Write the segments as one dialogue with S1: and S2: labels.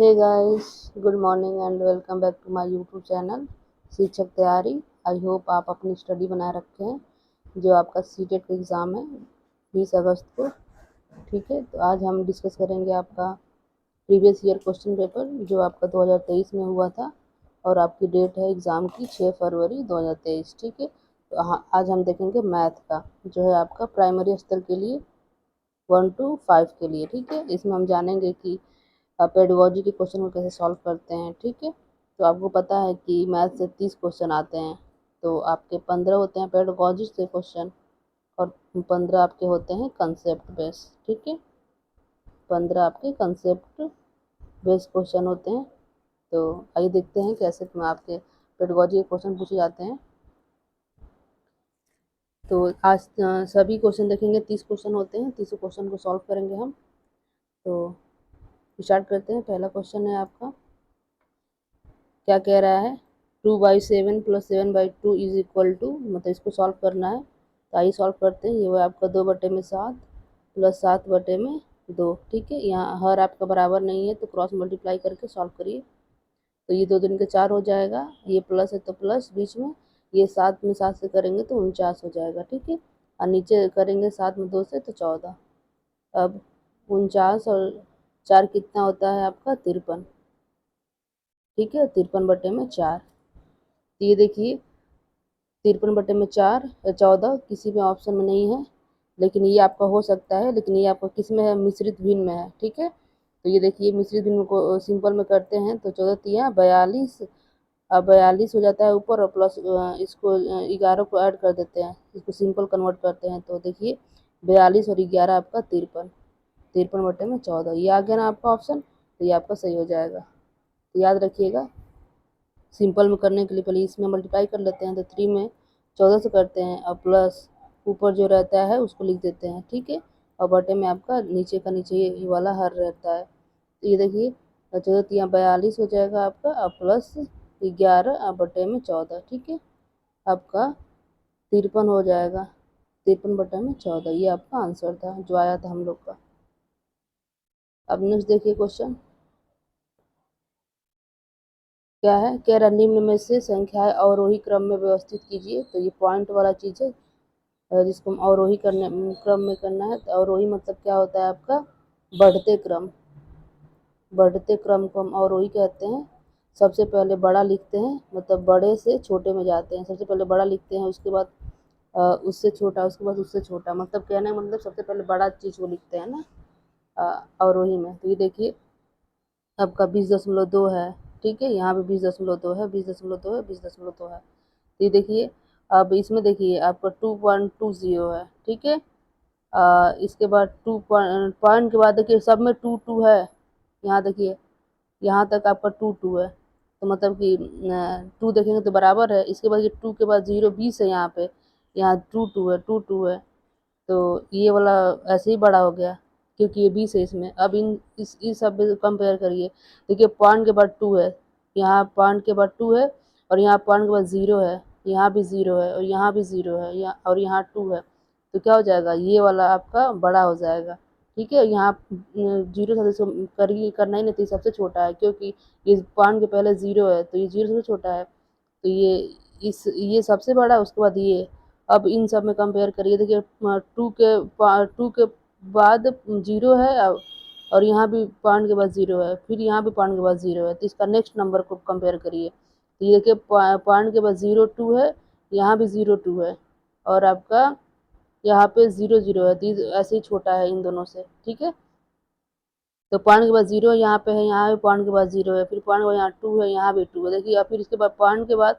S1: Hey guys, good morning and welcome back to my YouTube channel Shikshak Taiyari. I hope आप अपनी study बनाए रखे हैं। जो आपका सीटेट का एग्ज़ाम है 20 अगस्त को, ठीक है। तो आज हम डिस्कस करेंगे आपका प्रीवियस ईयर क्वेश्चन पेपर जो आपका 2023 में हुआ था और आपकी डेट है एग्ज़ाम की 6 फरवरी 2023, ठीक है। तो आज हम देखेंगे मैथ का जो है आपका प्राइमरी स्तर के लिए 1 to 5 के लिए, ठीक है। इसमें हम जानेंगे कि पेडागोजी के क्वेश्चन को कैसे सॉल्व करते हैं, ठीक है। तो आपको पता है कि मैथ से 30 क्वेश्चन आते हैं, तो आपके 15 होते हैं पेडागोजी से क्वेश्चन और 15 आपके होते हैं कंसेप्ट बेस, ठीक है। 15 आपके कंसेप्ट बेस क्वेश्चन होते हैं। तो आइए देखते हैं कैसे आपके पेडागोजी के क्वेश्चन पूछे जाते हैं। तो आज सभी क्वेश्चन देखेंगे, 30 क्वेश्चन होते हैं, 30 क्वेश्चन को सॉल्व करेंगे हम। तो स्टार्ट करते हैं। पहला क्वेश्चन है आपका, क्या कह रहा है, 2/7 + 7/2 इज इक्वल टू, मतलब इसको सॉल्व करना है। तो आइए सॉल्व करते हैं। ये वो आपका 2/7 + 7/2, ठीक है। यहाँ हर आपका बराबर नहीं है तो क्रॉस मल्टीप्लाई करके सॉल्व करिए। तो ये 2 दूनी के 4 हो जाएगा, ये प्लस है तो प्लस बीच में, ये 7 में 7 से करेंगे तो 49 हो जाएगा, ठीक है। और नीचे करेंगे 7 में 2 से तो 14। अब 49 और 4 कितना होता है आपका 53, ठीक है। 53/4। तो ये देखिए 53/4 या 14 किसी भी ऑप्शन में नहीं है, लेकिन ये आपका हो सकता है, लेकिन ये आपका किस में है, मिश्रित भिन्न में है, ठीक है। तो ये देखिए मिश्रित भिन्न को सिंपल में करते हैं तो 14 तिया 42, अब 42 हो जाता है ऊपर, और प्लस इसको 11 को ऐड कर देते हैं, इसको सिंपल कन्वर्ट करते हैं। तो देखिए 42 और 11 आपका 53, 53/14 ये आ गया ना आपका ऑप्शन, तो ये आपका सही हो जाएगा। तो याद रखिएगा, सिंपल में करने के लिए पहले इसमें मल्टीप्लाई कर लेते हैं, तो 3 में 14 से करते हैं और प्लस ऊपर जो रहता है उसको लिख देते हैं, ठीक है। और बटे में आपका नीचे का नीचे ये वाला हर रहता है। तो ये देखिए 14 तिया 42 हो जाएगा आपका, और प्लस 11 और बटे में 14, ठीक है। आपका 53 हो जाएगा, 53/14 ये आपका आंसर था जो आया था हम लोग का। अब नेक्स्ट देखिए क्वेश्चन क्या है, कह रहा निम्न में से संख्याएं अवरोही क्रम में व्यवस्थित कीजिए। तो ये पॉइंट वाला चीज़ है जिसको हम अवरोही करने क्रम में करना है। तो अवरोही मतलब क्या होता है आपका, बढ़ते क्रम, बढ़ते क्रम को हम अवरोही कहते हैं। सबसे पहले बड़ा लिखते हैं, मतलब बड़े से छोटे में जाते हैं। सबसे पहले बड़ा लिखते हैं, उसके बाद उससे छोटा, उसके बाद उससे छोटा, मतलब कहने का मतलब सबसे पहले बड़ा चीज़ को लिखते हैं ना अवरोही में। तो ये देखिए आपका 20.2 है, ठीक है। यहाँ पे 20.2 है, 20.2 है, 20.2 है। तो ये देखिए अब इसमें देखिए आपका 2.20 है, ठीक है। इसके बाद 2 पॉइंट के बाद देखिए सब में 2 है। यहाँ देखिए यहाँ तक आपका 2 है, तो मतलब कि 2 देखेंगे तो बराबर है। इसके बाद ये 2 के बाद 0 20 है यहाँ पे, यहाँ 2 है, 2 है। तो ये वाला ऐसे ही बड़ा हो गया क्योंकि ये 20 है इसमें। अब इस सब में कंपेयर करिए, देखिए पॉइंट के बाद 2 है, यहाँ पॉइंट के बाद 2 है, और यहाँ पॉइंट के बाद 0 है, यहाँ भी 0 है, और यहाँ भी 0 है, यहाँ और यहाँ 2 है। तो क्या हो जाएगा, ये वाला आपका बड़ा हो जाएगा, ठीक है। यहाँ 0 से करना ही नहीं, तो सबसे छोटा है क्योंकि ये पॉइंट के पहले 0 है, तो ये 0 सबसे छोटा है। तो ये सबसे बड़ा है, उसके बाद ये। अब इन सब में कंपेयर करिए, देखिए 2 के बाद 0 है, और यहाँ भी पॉइंट के बाद 0 है, फिर यहाँ भी पॉइंट के बाद 0 है। तो इसका नेक्स्ट नंबर को कंपेयर करिए, तो ये देखिए पॉइंट के बाद 0 2 है, यहाँ भी 0 2 है, और आपका यहाँ पे 0 0 है। तो ऐसे ही छोटा है इन दोनों से, ठीक है। तो पॉइंट के बाद 0 यहाँ पे है, यहाँ भी पॉइंट के बाद 0 है, फिर पॉइंट के बाद यहाँ 2 है, यहाँ भी 2 है। देखिए अब फिर इसके बाद पॉइंट के बाद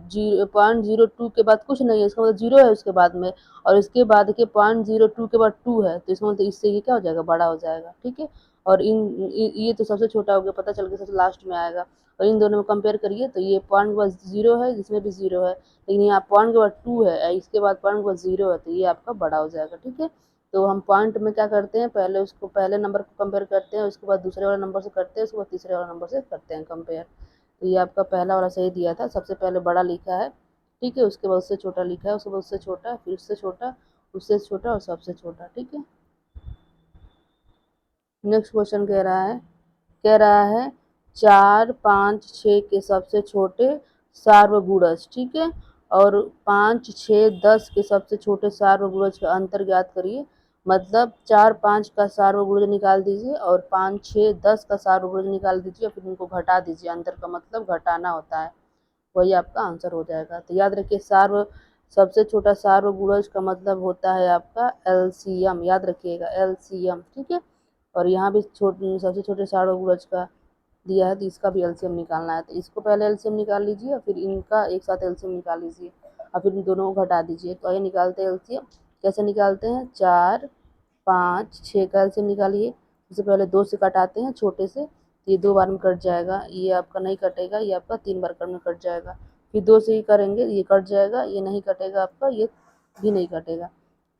S1: 0.02 के बाद कुछ नहीं है, इसका मतलब 0 है उसके बाद में, और इसके बाद देखिए 0.02 के बाद 2 है, तो इसका मतलब इससे ये क्या हो जाएगा, बड़ा हो जाएगा, ठीक है। और ये तो सबसे छोटा हो गया, पता चल गया सबसे लास्ट में आएगा। और इन दोनों में कंपेयर करिए, तो ये पॉइंट के बाद 0 है, जिसमें भी 0 है, लेकिन यहाँ पॉइंट के बाद 2 है, इसके बाद पॉइंट के बाद 0 है, तो ये आपका बड़ा हो जाएगा, ठीक है। तो हम पॉइंट में क्या करते हैं, पहले उसको पहले नंबर को कंपेयर करते हैं, उसके बाद दूसरे वाले नंबर से करते हैं, उसके बाद तीसरे वाले नंबर से करते हैं कंपेयर। तो ये आपका पहला वाला सही दिया था, सबसे पहले बड़ा लिखा है, ठीक है। उसके बाद उससे छोटा लिखा है, उसके बाद उससे छोटा, फिर उससे छोटा, उससे छोटा और सबसे छोटा, ठीक है। नेक्स्ट क्वेश्चन कह रहा है, कह रहा है 4, 5, 6 के सबसे छोटे सार्वगुणज, ठीक है, और 5, 6, 10 के सबसे छोटे सार्वगुणज का अंतर ज्ञात करिए। मतलब 4, 5 का सार्वगुणज निकाल दीजिए और 5, 6, 10 का सार्वगुणज निकाल दीजिए, फिर इनको घटा दीजिए। अंतर का मतलब घटाना होता है, वही आपका आंसर हो जाएगा। तो याद रखिए सबसे छोटा सार्वगुणज का मतलब होता है आपका एलसीएम, याद रखिएगा एलसीएम, ठीक है। और यहाँ भी सबसे छोटे सार्वगुणज का दिया है, तो इसका भी एलसीएम निकालना है। तो इसको पहले एलसीएम निकाल लीजिए और फिर इनका एक साथ एलसीएम निकाल लीजिए और फिर इन दोनों को घटा दीजिए। तो आइए निकालते हैं एलसीएम। कैसे निकालते हैं? 4, 5, 6 का एलसीएम निकालिए। सबसे पहले 2 से कटाते हैं छोटे से, ये 2 बार में कट जाएगा, ये आपका नहीं कटेगा, ये आपका 3 बार में कट जाएगा। फिर 2 से ही करेंगे, ये कट जाएगा, ये नहीं कटेगा आपका, ये भी नहीं कटेगा।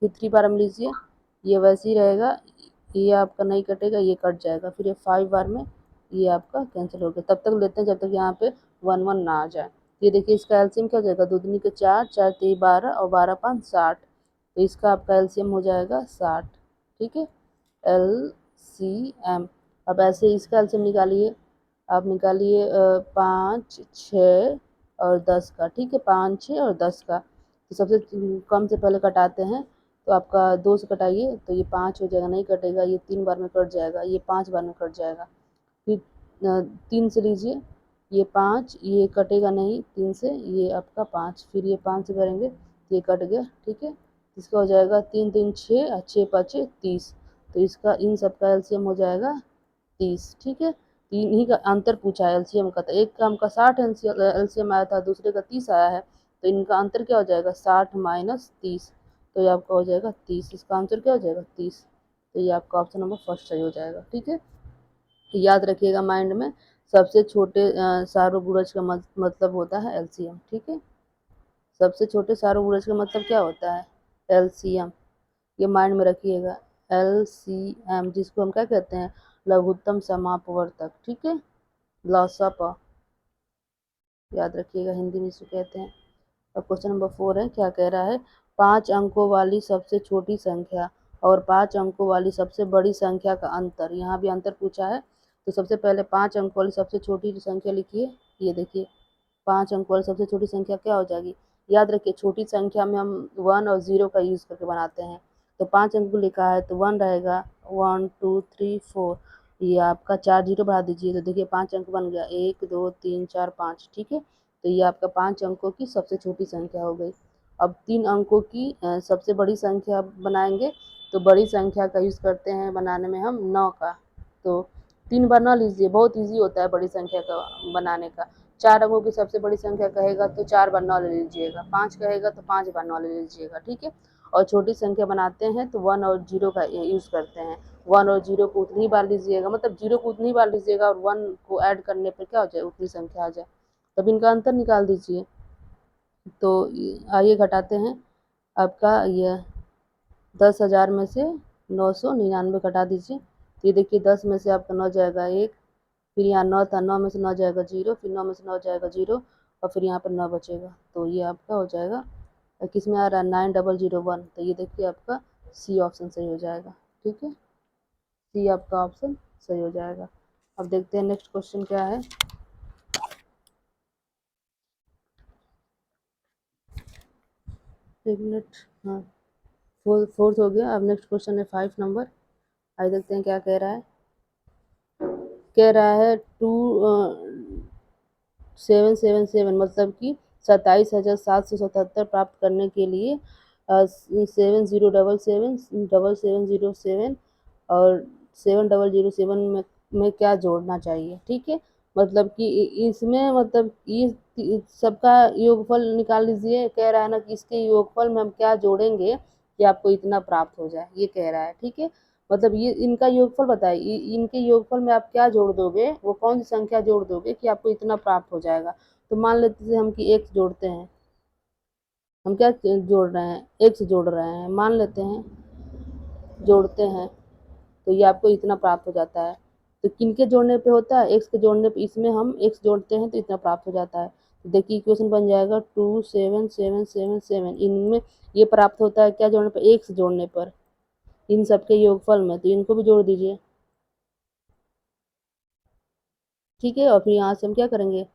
S1: फिर 3 बार में लीजिए, ये वैसे ही रहेगा, ये आपका नहीं कटेगा, ये कट जाएगा। फिर ये 5 बार में ये आपका कैंसिल हो गया। तब तक लेते हैं जब तक यहाँ पे 1 1 ना आ जाए। ये देखिए इसका एलसीएम क्या हो जाएगा? 2 दूनी के 4, 4 3 12 और 12 5 60। तो इसका आपका एलसीएम हो जाएगा 60, ठीक है, एलसीएम। अब ऐसे इसका एलसीएम निकालिए, आप निकालिए 5, 6 और 10 का, ठीक है, 5, 6 और 10 का। तो सबसे कम से पहले कटाते हैं, तो आपका 2 से कटाइए तो ये 5 हो जाएगा, नहीं कटेगा, ये 3 बार में कट जाएगा, ये 5 बार में कट जाएगा। फिर 3 से लीजिए, ये 5, ये कटेगा नहीं 3 से, ये आपका 5, फिर ये 5 से करेंगे तो ये कट गया, ठीक है। इसका हो जाएगा 3 3 6 और 6 5 30। तो इसका इन सब का एलसीएम हो जाएगा 30, ठीक है। तीन ही का अंतर पूछा है एलसीएम का, तो एक का हमका 60 एलसीएम आया था, दूसरे का 30 आया है, तो इनका अंतर क्या हो जाएगा? 60 माइनस 30, तो ये आपका हो जाएगा 30। इसका आंसर क्या हो जाएगा? 30। तो ये आपका ऑप्शन नंबर फर्स्ट सही हो जाएगा, ठीक है। याद रखिएगा माइंड में, सबसे छोटे सार्वगुणज का मतलब होता है एलसीएम, ठीक है। सबसे छोटे सार्वगुणज का मतलब क्या होता है? एलसीएम, ये माइंड में रखिएगा। एलसीएम जिसको हम क्या कहते हैं? लघुत्तम समापवर्तक, ठीक है, लॉसअप, याद रखिएगा, हिंदी में इसको कहते हैं। अब क्वेश्चन नंबर 4 है, क्या कह रहा है? 5 अंकों वाली सबसे छोटी संख्या और 5 अंकों वाली सबसे बड़ी संख्या का अंतर। यहाँ भी अंतर पूछा है, तो सबसे पहले 5 अंकों वाली सबसे छोटी संख्या लिखिए। ये देखिए 5 अंकों वाली सबसे छोटी संख्या क्या हो जाएगी? याद रखिए छोटी संख्या में हम 1 और 0 का यूज़ करके बनाते हैं। तो 5 अंक लिखा है तो 1 रहेगा, 1 2 3 4, ये आपका 4 जीरो बढ़ा दीजिए, तो देखिए 5 अंक बन गया, 1 2 3 4 5, ठीक है। तो ये आपका 5 अंकों की सबसे छोटी संख्या हो गई। अब 3 अंकों की सबसे बड़ी संख्या बनाएंगे, तो बड़ी संख्या का यूज़ करते हैं बनाने में हम 9 का। तो 3 बार 9 लीजिए, बहुत ईजी होता है बड़ी संख्या का बनाने का। 4 अंकों की सबसे बड़ी संख्या कहेगा तो 4 बार 9 ले लीजिएगा, 5 कहेगा तो 5 बार 9 ले लीजिएगा, ठीक है। और छोटी संख्या बनाते हैं तो 1 और 0 का यूज़ करते हैं। 1 और 0 को उतनी ही बार लीजिएगा, मतलब 0 को उतनी ही बार लीजिएगा और 1 को ऐड करने पर क्या हो जाए? उतनी संख्या आ जाए। तब इनका अंतर निकाल दीजिए। तो आइए घटाते हैं। आपका ये 10,000 में से 999 घटा दीजिए। तो ये देखिए 10 में से आपका 9 जाएगा 1, फिर यहाँ 9 था, 9 में से 9 जाएगा 0, फिर 9 में से 9 जाएगा 0 और फिर यहाँ पर 9 बचेगा। तो ये आपका हो जाएगा, किस में आ रहा है? 9001। तो ये देखिए आपका सी ऑप्शन सही हो जाएगा, ठीक है, सी आपका ऑप्शन सही हो जाएगा। अब देखते हैं नेक्स्ट क्वेश्चन क्या है। एक मिनट, हाँ, फोर्थ हो गया। अब नेक्स्ट क्वेश्चन है 5 नंबर। आइए देखते हैं क्या कह रहा है। कह रहा है 2777 मतलब कि 27,777 प्राप्त करने के लिए 70777707 और 7007 में क्या जोड़ना चाहिए, ठीक है। मतलब कि इसमें मतलब ये सबका योगफल निकाल लीजिए। कह रहा है ना कि इसके योगफल में हम क्या जोड़ेंगे कि आपको इतना प्राप्त हो जाए, ये कह रहा है, ठीक है। मतलब ये इनका योगफल बताइए, इनके योगफल में आप क्या जोड़ दोगे, वो कौन सी संख्या जोड़ दोगे कि आपको इतना प्राप्त हो जाएगा। तो मान लेते हैं हम कि x जोड़ते हैं, हम क्या जोड़ रहे हैं? x जोड़ रहे हैं, मान लेते हैं, जोड़ते हैं, तो ये आपको इतना प्राप्त हो जाता है। तो किनके जोड़ने पे होता है? x के जोड़ने पे, इसमें हम x जोड़ते हैं तो इतना प्राप्त हो जाता है। तो देखिए इक्वेशन बन जाएगा 27777, इनमें ये प्राप्त होता है क्या जोड़ने पर? x जोड़ने पर, इन सबके योगफल में, तो इनको भी जोड़ दीजिए। ठीक है। और फिर यहाँ से हम क्या करेंगे,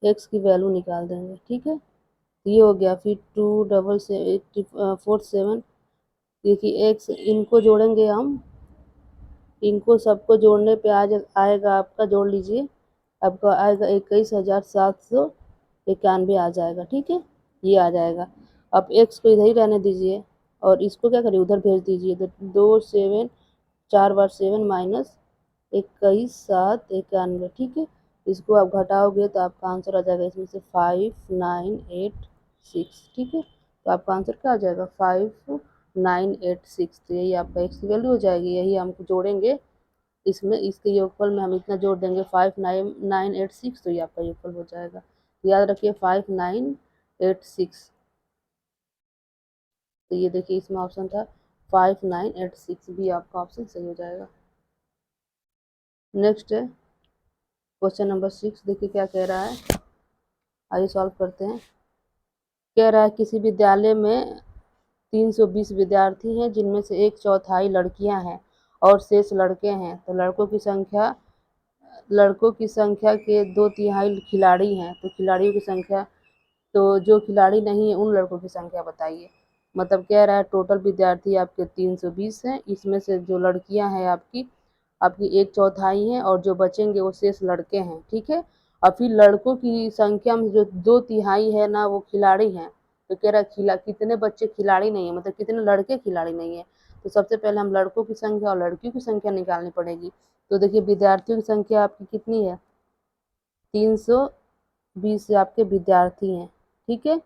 S1: एक्स की वैल्यू निकाल देंगे। ठीक है, तो ये हो गया। फिर 2 डबल 4 7। देखिए एक्स, इनको जोड़ेंगे हम, इनको सबको जोड़ने पे आएगा आपका, जोड़ लीजिए, आपका आएगा 21,791 आ जाएगा। ठीक है, ये आ जाएगा। अब एक्स को इधर ही रहने दीजिए और इसको क्या करिए, उधर भेज दीजिए। तो 2 7, 4 बार 7 माइनस 21,791। ठीक है, इसको आप घटाओगे तो आपका आंसर आ जाएगा इसमें से 5986। ठीक है, तो आपका आंसर क्या आ जाएगा, 5986। तो यही आपका एक्स की वैल्यू हो जाएगी। यही हम जोड़ेंगे इसमें, इसके योगफल में हम इतना जोड़ देंगे 5986, तो ये आपका योगफल हो जाएगा। याद रखिए 5986। तो ये देखिए इसमें ऑप्शन था 5986, भी आपका ऑप्शन सही हो जाएगा। नेक्स्ट है क्वेश्चन नंबर 6। देखिए क्या कह रहा है, आइए सॉल्व करते हैं। कह रहा है किसी विद्यालय में 320 विद्यार्थी हैं, जिनमें से 1/4 लड़कियां हैं और शेष लड़के हैं। तो लड़कों की संख्या के 2/3 खिलाड़ी हैं, तो खिलाड़ियों की संख्या, तो जो खिलाड़ी नहीं है उन लड़कों की संख्या बताइए। मतलब कह रहा है टोटल विद्यार्थी आपके 320 हैं, इसमें से जो लड़कियां हैं आपकी आपकी 1/4 हैं, और जो बचेंगे वो शेष लड़के हैं। ठीक है, और फिर लड़कों की संख्या में जो 2/3 है ना, वो खिलाड़ी हैं। तो कह रहा है कितने बच्चे खिलाड़ी नहीं है, मतलब कितने लड़के खिलाड़ी नहीं है। तो सबसे पहले हम लड़कों की संख्या और लड़कियों की संख्या निकालनी पड़ेगी। तो देखिए विद्यार्थियों की संख्या आपकी कितनी है, 320 से आपके विद्यार्थी हैं। ठीक है,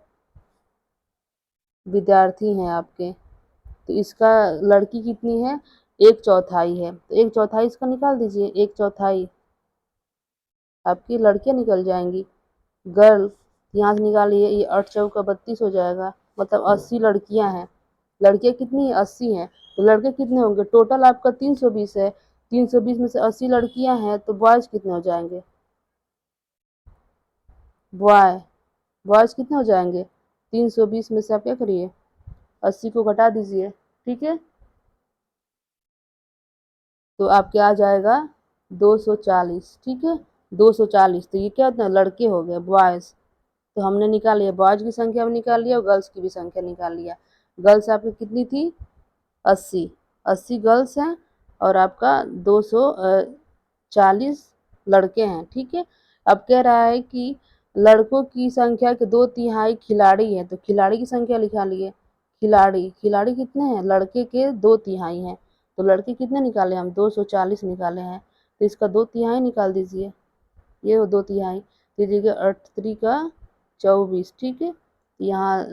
S1: विद्यार्थी हैं आपके, तो इसका लड़की कितनी है, 1/4 है। तो 1/4 इसका निकाल दीजिए, 1/4 आपकी लड़कियां निकल जाएंगी, गर्ल। यहाँ से निकालिए, ये 8×4 = 32 हो जाएगा, मतलब 80 लड़कियां हैं। लड़कियां कितनी है, 80 हैं। तो लड़के कितने होंगे, टोटल आपका 320 है, 320 में से 80 लड़कियां हैं, तो बॉयज कितने हो जाएंगे, बॉय बॉयज कितने हो जाएंगे, 320 में से आप क्या करिए, 80 को घटा दीजिए। ठीक है, तो आपके आ जाएगा 240। ठीक है, 240। तो ये क्या होता है, लड़के हो गए, बॉयज। तो हमने निकाल लिया, बॉयज की संख्या भी निकाल लिया और गर्ल्स की भी संख्या निकाल लिया। गर्ल्स आपकी कितनी थी, 80, 80 गर्ल्स हैं, और आपका 240 लड़के हैं। ठीक है, अब कह रहा है कि लड़कों की संख्या के 2/3 खिलाड़ी हैं, तो खिलाड़ी की संख्या लिखा लिए। खिलाड़ी खिलाड़ी कितने हैं, लड़के के 2/3 हैं। तो लड़के कितने निकाले हम, 240 निकाले हैं, तो इसका 2/3 निकाल दीजिए। ये हो 2/3, दीजिएगा 8×3 = 24। ठीक है, यहाँ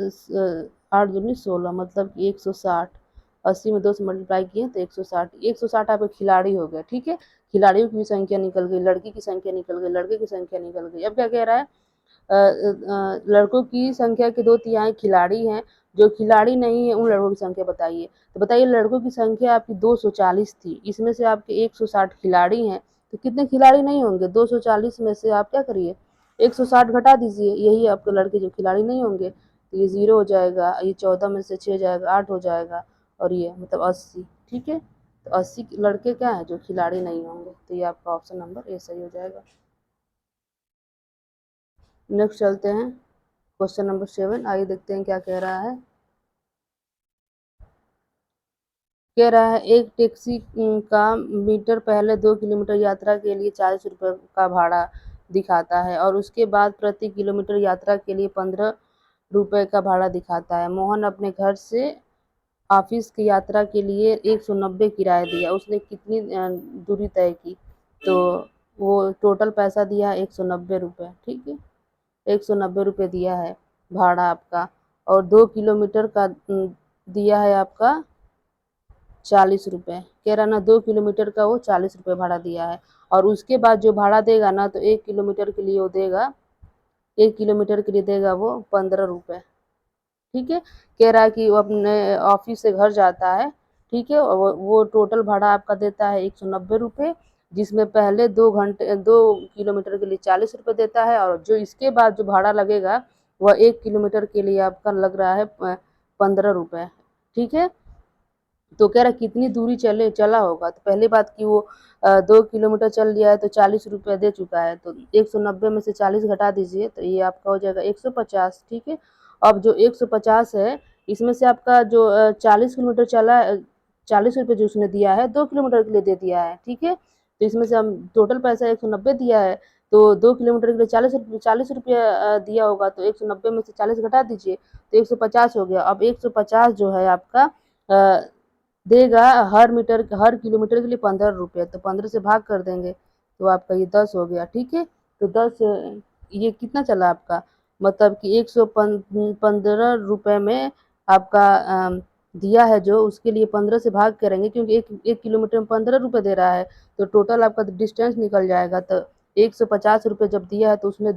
S1: 8×2 = 16, मतलब कि 160। 80 में 2 से मल्टीप्लाई किए तो 160, 160 आपके खिलाड़ी हो गए। ठीक है, खिलाड़ियों की भी संख्या निकल गई, लड़की की संख्या निकल गई, लड़के की संख्या निकल गई। अब क्या कह रहा है, लड़कों की संख्या के 2/3 खिलाड़ी हैं, जो खिलाड़ी नहीं है उन लड़कों की संख्या बताइए। तो बताइए, लड़कों की संख्या आपकी 240 थी, इसमें से आपके 160 खिलाड़ी हैं, तो कितने खिलाड़ी नहीं होंगे, 240 में से आप क्या करिए, 160 घटा दीजिए, यही आपके लड़के जो खिलाड़ी नहीं होंगे। तो ये 0 हो जाएगा, ये 14 में से 6 जाएगा, 8 हो जाएगा, और ये मतलब 80। ठीक है, तो 80 लड़के क्या है, जो खिलाड़ी नहीं होंगे। तो ये आपका ऑप्शन नंबर ए सही हो जाएगा। नेक्स्ट चलते हैं क्वेश्चन नंबर 7। आइए देखते हैं क्या कह रहा है। कह रहा है एक टैक्सी का मीटर पहले 2 किलोमीटर यात्रा के लिए 40 रुपये का भाड़ा दिखाता है, और उसके बाद प्रति किलोमीटर यात्रा के लिए 15 रुपये का भाड़ा दिखाता है। मोहन अपने घर से ऑफिस की यात्रा के लिए 190 किराया दिया, उसने कितनी दूरी तय की। तो वो टोटल पैसा दिया 190 रुपये। ठीक है, 190 रुपये दिया है भाड़ा आपका, और 2 किलोमीटर का दिया है आपका 40 रुपये। कह रहा ना 2 किलोमीटर का वो 40 रुपये भाड़ा दिया है, और उसके बाद जो भाड़ा देगा ना, तो 1 किलोमीटर के लिए वो देगा, 1 किलोमीटर के लिए देगा वो 15 रुपये। ठीक है, कह रहा है कि वो अपने ऑफिस से घर जाता है। ठीक है, और वो टोटल भाड़ा आपका देता है 190 रुपये, जिसमें पहले 2 किलोमीटर के लिए 40 रुपये देता है, और जो इसके बाद जो भाड़ा लगेगा वह 1 किलोमीटर के लिए आपका लग रहा है 15 रुपये। ठीक है, तो कह रहा कितनी दूरी चला होगा। तो पहली बात कि वो 2 किलोमीटर चल लिया है तो 40 रुपया दे चुका है, तो 190 में से 40 घटा दीजिए तो ये आपका हो जाएगा 150। ठीक है, अब जो 150 है इसमें से आपका जो 40 किलोमीटर चला, 40 रुपये जो उसने दिया है 2 किलोमीटर के लिए दे दिया है। ठीक है, तो इसमें से हम टोटल पैसा 190 दिया है, तो 2 किलोमीटर के लिए 40 रुपया दिया होगा, तो 190 में से 40 घटा दीजिए तो 150 हो गया। अब 150 जो है आपका देगा हर किलोमीटर के लिए 15 रुपये, तो 15 से भाग कर देंगे तो आपका ये 10 हो गया। ठीक है, तो 10 ये कितना चला आपका, मतलब कि 115 रुपये में आपका दिया है जो, उसके लिए 15 से भाग करेंगे क्योंकि एक किलोमीटर में 15 रुपये दे रहा है, तो टोटल आपका डिस्टेंस निकल जाएगा। तो 150 रुपये जब दिया है तो उसने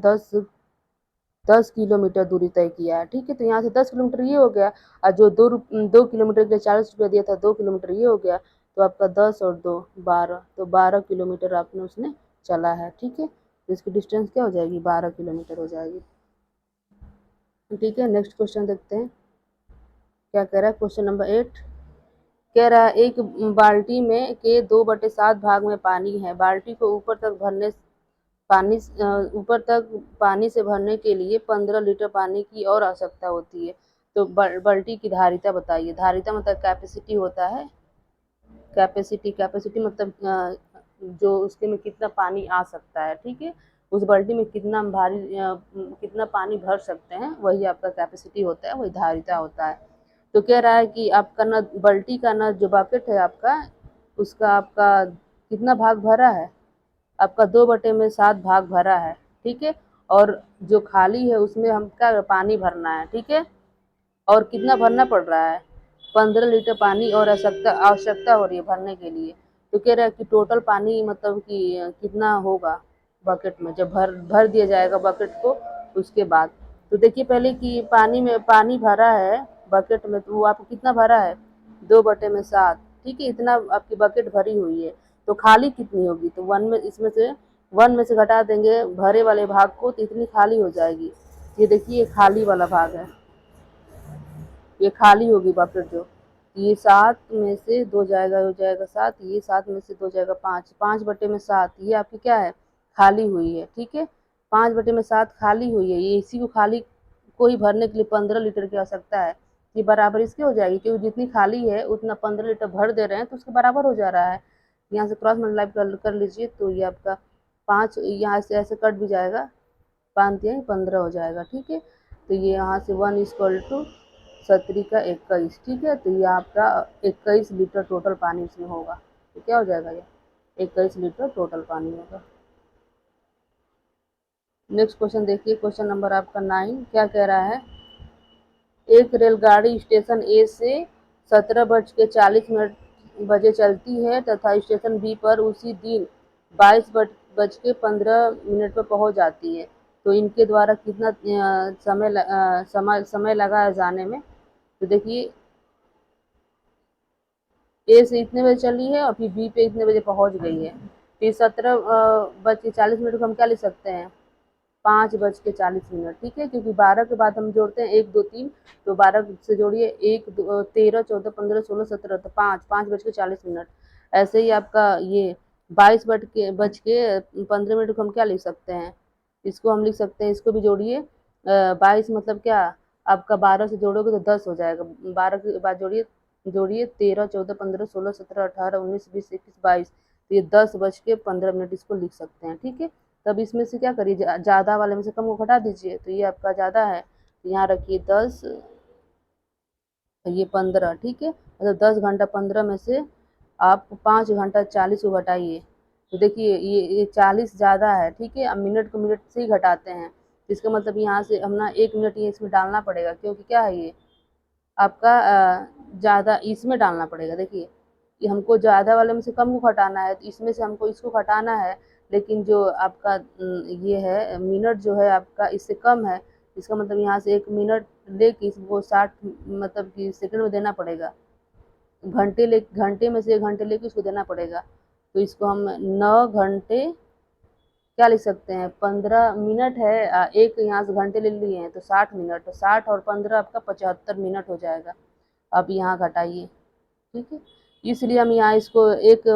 S1: 10 किलोमीटर दूरी तय किया है। ठीक है, तो यहाँ से 10 किलोमीटर ये हो गया, और जो 2 किलोमीटर के लिए 40 रुपया दिया था 2 किलोमीटर ये हो गया, तो आपका 10 और 2 12, तो 12 किलोमीटर आपने उसने चला है। ठीक है, तो इसकी डिस्टेंस क्या हो जाएगी, 12 किलोमीटर हो जाएगी। ठीक है, नेक्स्ट क्वेश्चन देखते हैं क्या कह रहा है। क्वेश्चन नंबर 8 कह रहा है एक बाल्टी में के 2/7 भाग में पानी है। बाल्टी को ऊपर तक पानी से भरने के लिए 15 लीटर पानी की और आवश्यकता होती है। तो बाल्टी की धारिता बताइए। धारिता मतलब कैपेसिटी होता है, कैपेसिटी मतलब जो उसके में कितना पानी आ सकता है। ठीक है, उस बाल्टी में कितना पानी भर सकते हैं, वही आपका कैपेसिटी होता है, वही धारिता होता है। तो कह रहा है कि आपका ना बाल्टी का ना जो बकेट है आपका, उसका आपका कितना भाग भरा है, आपका 2/7 भाग भरा है। ठीक है, और जो खाली है उसमें हम क्या पानी भरना है। ठीक है, और कितना भरना पड़ रहा है, 15 लीटर पानी और आवश्यकता हो रही है भरने के लिए। तो कह रहा है कि टोटल पानी मतलब कि कितना होगा बकेट में जब भर भर दिया जाएगा बकेट को उसके बाद। तो देखिए पहले कि पानी में पानी भरा है बकेट में, तो वो आपको कितना भरा है, 2/7। ठीक है, इतना आपकी बकेट भरी हुई है, तो खाली कितनी होगी, तो वन में से घटा देंगे भरे वाले भाग को, तो इतनी खाली हो जाएगी। ये देखिए ये खाली वाला भाग है, ये खाली होगी बकेट जो, ये 7 में से 2 जाएगा, हो जाएगा 7, ये 7 में से 2 जाएगा 5, 5/7 ये आपकी क्या है, खाली हुई है। ठीक है, 5/7 खाली हुई है, ये इसी को ही भरने के लिए 15 लीटर की आवश्यकता है। ये बराबर इसके हो जाएगी क्योंकि जितनी खाली है उतना 15 लीटर भर दे रहे हैं, तो उसके बराबर हो जा रहा है। यहाँ से क्रॉस मल्टीप्लाई कर लीजिए तो ये आपका 5 यहाँ से ऐसे कट भी जाएगा, 5×3 = 15 हो जाएगा। ठीक है, तो ये यहाँ से 1:17 ठीक है, तो ये आपका 21 लीटर टोटल पानी इसमें होगा। तो क्या हो जाएगा, ये 21 लीटर टोटल पानी होगा। नेक्स्ट क्वेश्चन देखिए, क्वेश्चन नंबर आपका 9 क्या कह रहा है। एक रेलगाड़ी स्टेशन ए से 17:40 बजे चलती है तथा स्टेशन बी पर उसी दिन 22:15 पर पहुंच जाती है, तो इनके द्वारा कितना समय लगा है जाने में। तो देखिए ए से इतने बजे चली है और फिर बी पे इतने बजे पहुंच गई है, फिर 17:40 को हम क्या लिख सकते हैं, 5:40। ठीक है, क्योंकि 12 के बाद हम जोड़ते हैं 1 2 3, तो 12 से जोड़िए 1 13 14 15 16 17, तो 5:40। ऐसे ही आपका ये 22:15 को हम क्या लिख सकते हैं, इसको हम लिख सकते हैं, इसको भी जोड़िए 22 मतलब क्या, आपका 12 से जोड़ोगे तो 10 हो जाएगा, 12 के बाद जोड़िए जोड़िए 13 14 15 16 17 18 19 20 21 22, तो ये 10:15 इसको लिख सकते हैं। ठीक है, तब इसमें से क्या करिए, ज़्यादा वाले में से कम को घटा दीजिए, तो ये आपका ज़्यादा है, तो यहाँ रखिए 10, ये 15। ठीक है, मतलब 10 घंटा 15 में से आप 5 घंटा 40 को घटाइए, तो देखिए ये 40 ज़्यादा है। ठीक है, अब मिनट को मिनट से ही घटाते हैं, तो इसका मतलब यहाँ से हम ना 1 मिनट ये इसमें डालना पड़ेगा, क्योंकि क्या है ये आपका ज़्यादा इसमें डालना पड़ेगा। देखिए कि हमको ज़्यादा वाले में से कम को घटाना है, तो इसमें से हमको इसको घटाना है, लेकिन जो आपका ये है मिनट जो है आपका इससे कम है, इसका मतलब यहाँ से 1 मिनट लेके इसको 60 मतलब कि सेकंड में देना पड़ेगा, घंटे में से 1 घंटे लेके इसको देना पड़ेगा, तो इसको हम 9 घंटे क्या लिख सकते हैं, 15 मिनट है, एक यहाँ से घंटे ले लिए हैं तो 60 मिनट, तो 60 और 15 आपका 75 मिनट हो जाएगा। अब यहाँ घटाइए, ठीक है। इसलिए हम यहाँ इसको 1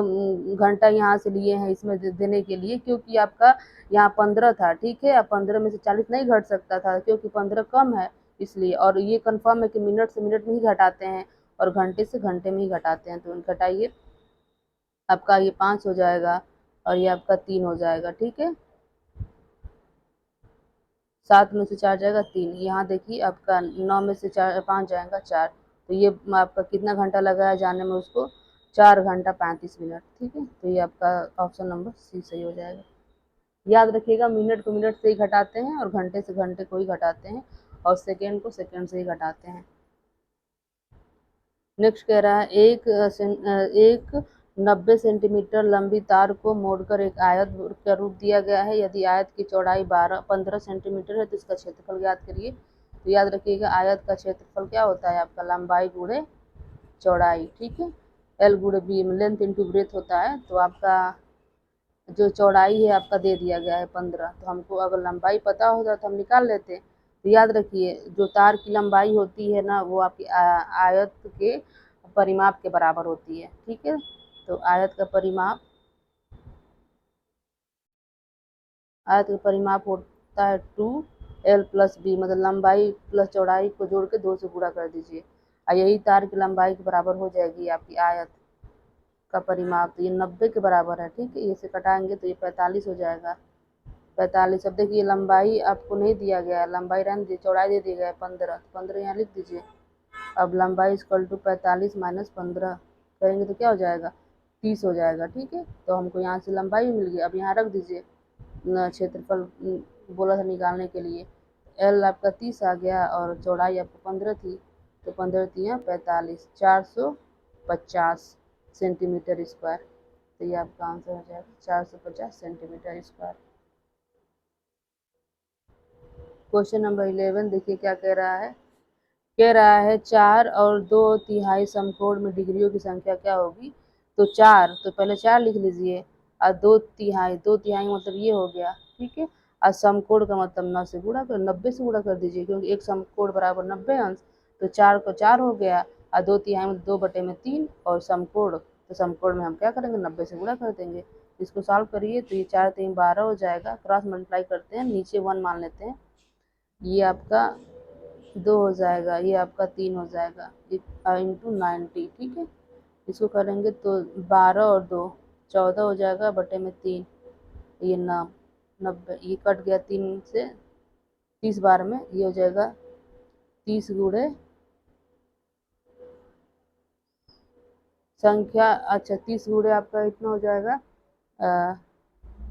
S1: घंटा यहाँ से लिए हैं इसमें देने के लिए, क्योंकि आपका यहाँ 15 था, ठीक है। अब 15 में से 40 नहीं घट सकता था क्योंकि 15 कम है इसलिए, और ये कंफर्म है कि मिनट से मिनट में ही घटाते हैं और घंटे से घंटे में ही घटाते हैं। तो घटाइए, आपका ये 5 हो जाएगा और ये आपका 3 हो जाएगा, ठीक है। 7 में से 4 जाएगा 3, यहाँ देखिए आपका 9 में से 5 जाएगा 4, तो ये आपका कितना घंटा लगा है जाने में उसको, 4 घंटा 35 मिनट, ठीक है। तो ये आपका ऑप्शन नंबर सी सही हो जाएगा। याद रखिएगा, मिनट को मिनट से ही घटाते हैं और घंटे से घंटे को ही घटाते हैं और सेकेंड को सेकेंड से ही घटाते हैं। नेक्स्ट कह रहा है एक 90 सेंटीमीटर लंबी तार को मोड़कर एक आयत का रूप दिया गया है। यदि आयत की चौड़ाई 15 सेंटीमीटर है तो इसका क्षेत्रफल ज्ञात करिए। तो याद रखिएगा, आयत का क्षेत्रफल क्या होता है आपका, लंबाई गुणे चौड़ाई, ठीक है। एल गुणे बी, लेंथ इंटू ब्रेथ होता है। तो आपका जो चौड़ाई है आपका दे दिया गया है 15, तो हमको अगर लंबाई पता होता तो हम निकाल लेते। तो याद रखिए, जो तार की लंबाई होती है ना, वो आपकी आयत के परिमाप के बराबर होती है, ठीक है। तो आयत का परिमाप होता है 2L प्लस बी, मतलब लंबाई प्लस चौड़ाई को जोड़ के 2 से गुणा कर दीजिए और यही तार की लंबाई के बराबर हो जाएगी आपकी आयत का परिमाप। तो ये 90 के बराबर है, ठीक है। ये से कटाएंगे तो ये 45 हो जाएगा। 45, अब देखिए लंबाई आपको नहीं दिया गया है, लंबाई रहने दीजिए, चौड़ाई दे दिया गया है 15, तो 15 यहाँ लिख दीजिए। अब लंबाई इक्वल टू 45 माइनस 15 करेंगे तो क्या हो जाएगा, 30 हो जाएगा, ठीक है। तो हमको यहाँ से लंबाई भी मिल गई। अब यहाँ रख दीजिए क्षेत्रफल बोला था निकालने के लिए, एल आपका 30 आ गया और चौड़ाई आपको 15 थी, तो 15 तिया 45, 450 सेंटीमीटर स्क्वायर। तो ये आपका आंसर हो जाएगा 450 सेंटीमीटर स्क्वायर। क्वेश्चन नंबर 11 देखिए क्या कह रहा है। 4 और 2/3 समकोण में डिग्रियों की संख्या क्या होगी। तो 4, तो पहले 4 लिख लीजिए और 2/3, 2/3 मतलब ये हो गया, ठीक है। और समकोण का मतलब 9 से गुणा कर 90 से गुणा कर दीजिए, क्योंकि एक समकोण बराबर 90 अंश। तो 4 को 4 हो गया और 2/3 मतलब 2/3 और समकोण, तो समकोण में हम क्या करेंगे, 90 से गुणा कर देंगे। इसको सॉल्व करिए तो ये 4 3 12 हो जाएगा, क्रॉस मल्टीप्लाई करते हैं, नीचे 1 मान लेते हैं, ये आपका 2 हो जाएगा, ये आपका 3 हो जाएगा इंटू 90, ठीक है। इसको करेंगे तो 12 और 2 14 हो जाएगा, बटे में 3, ये 90, ये कट गया 3 से 30 बार में, ये हो जाएगा 30 गुणे संख्या, अच्छा 30 गुणे आपका इतना हो जाएगा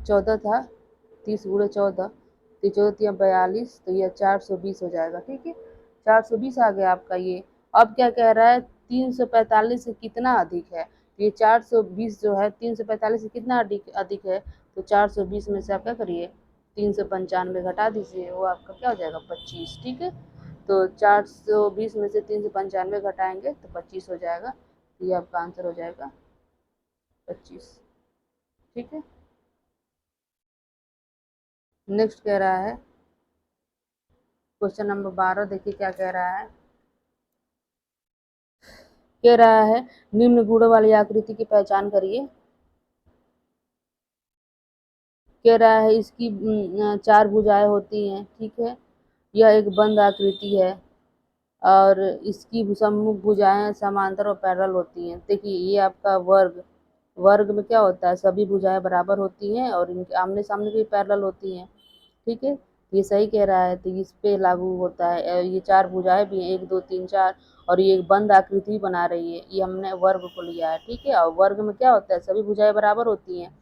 S1: 14 था, 30 गुणे 14, तो 14 42, तो ये 420 हो जाएगा, ठीक है। 420 आ गया आपका ये। अब क्या कह रहा है, 345 से कितना अधिक है। तो ये 420 जो है 345 से कितना अधिक अधिक है, तो 420 में से आप क्या करिए 395 घटा दीजिए, वो आपका क्या हो जाएगा 25, ठीक है। तो 420 में से 395 घटाएंगे तो 25 हो जाएगा, ये आपका आंसर हो जाएगा 25, ठीक है। नेक्स्ट कह रहा है क्वेश्चन नंबर 12 देखिए क्या कह रहा है। कह रहा है निम्न गुणों वाली आकृति की पहचान करिए। कह रहा है इसकी 4 भुजाएं होती हैं, ठीक है। यह एक बंद आकृति है और इसकी सम्मुख भुजाएं समांतर और पैरेलल होती हैं। देखिए ये आपका वर्ग, वर्ग में क्या होता है, सभी भुजाएं बराबर होती हैं और इनके आमने सामने भी पैरेलल होती हैं, ठीक है। ये सही कह रहा है, तो इस पे लागू होता है। ये 4 भुजाएं भी हैं, 1 2 3 4, और ये एक बंद आकृति बना रही है, ये हमने वर्ग को लिया है, ठीक है। और वर्ग में क्या होता है, सभी भुजाएं बराबर होती हैं।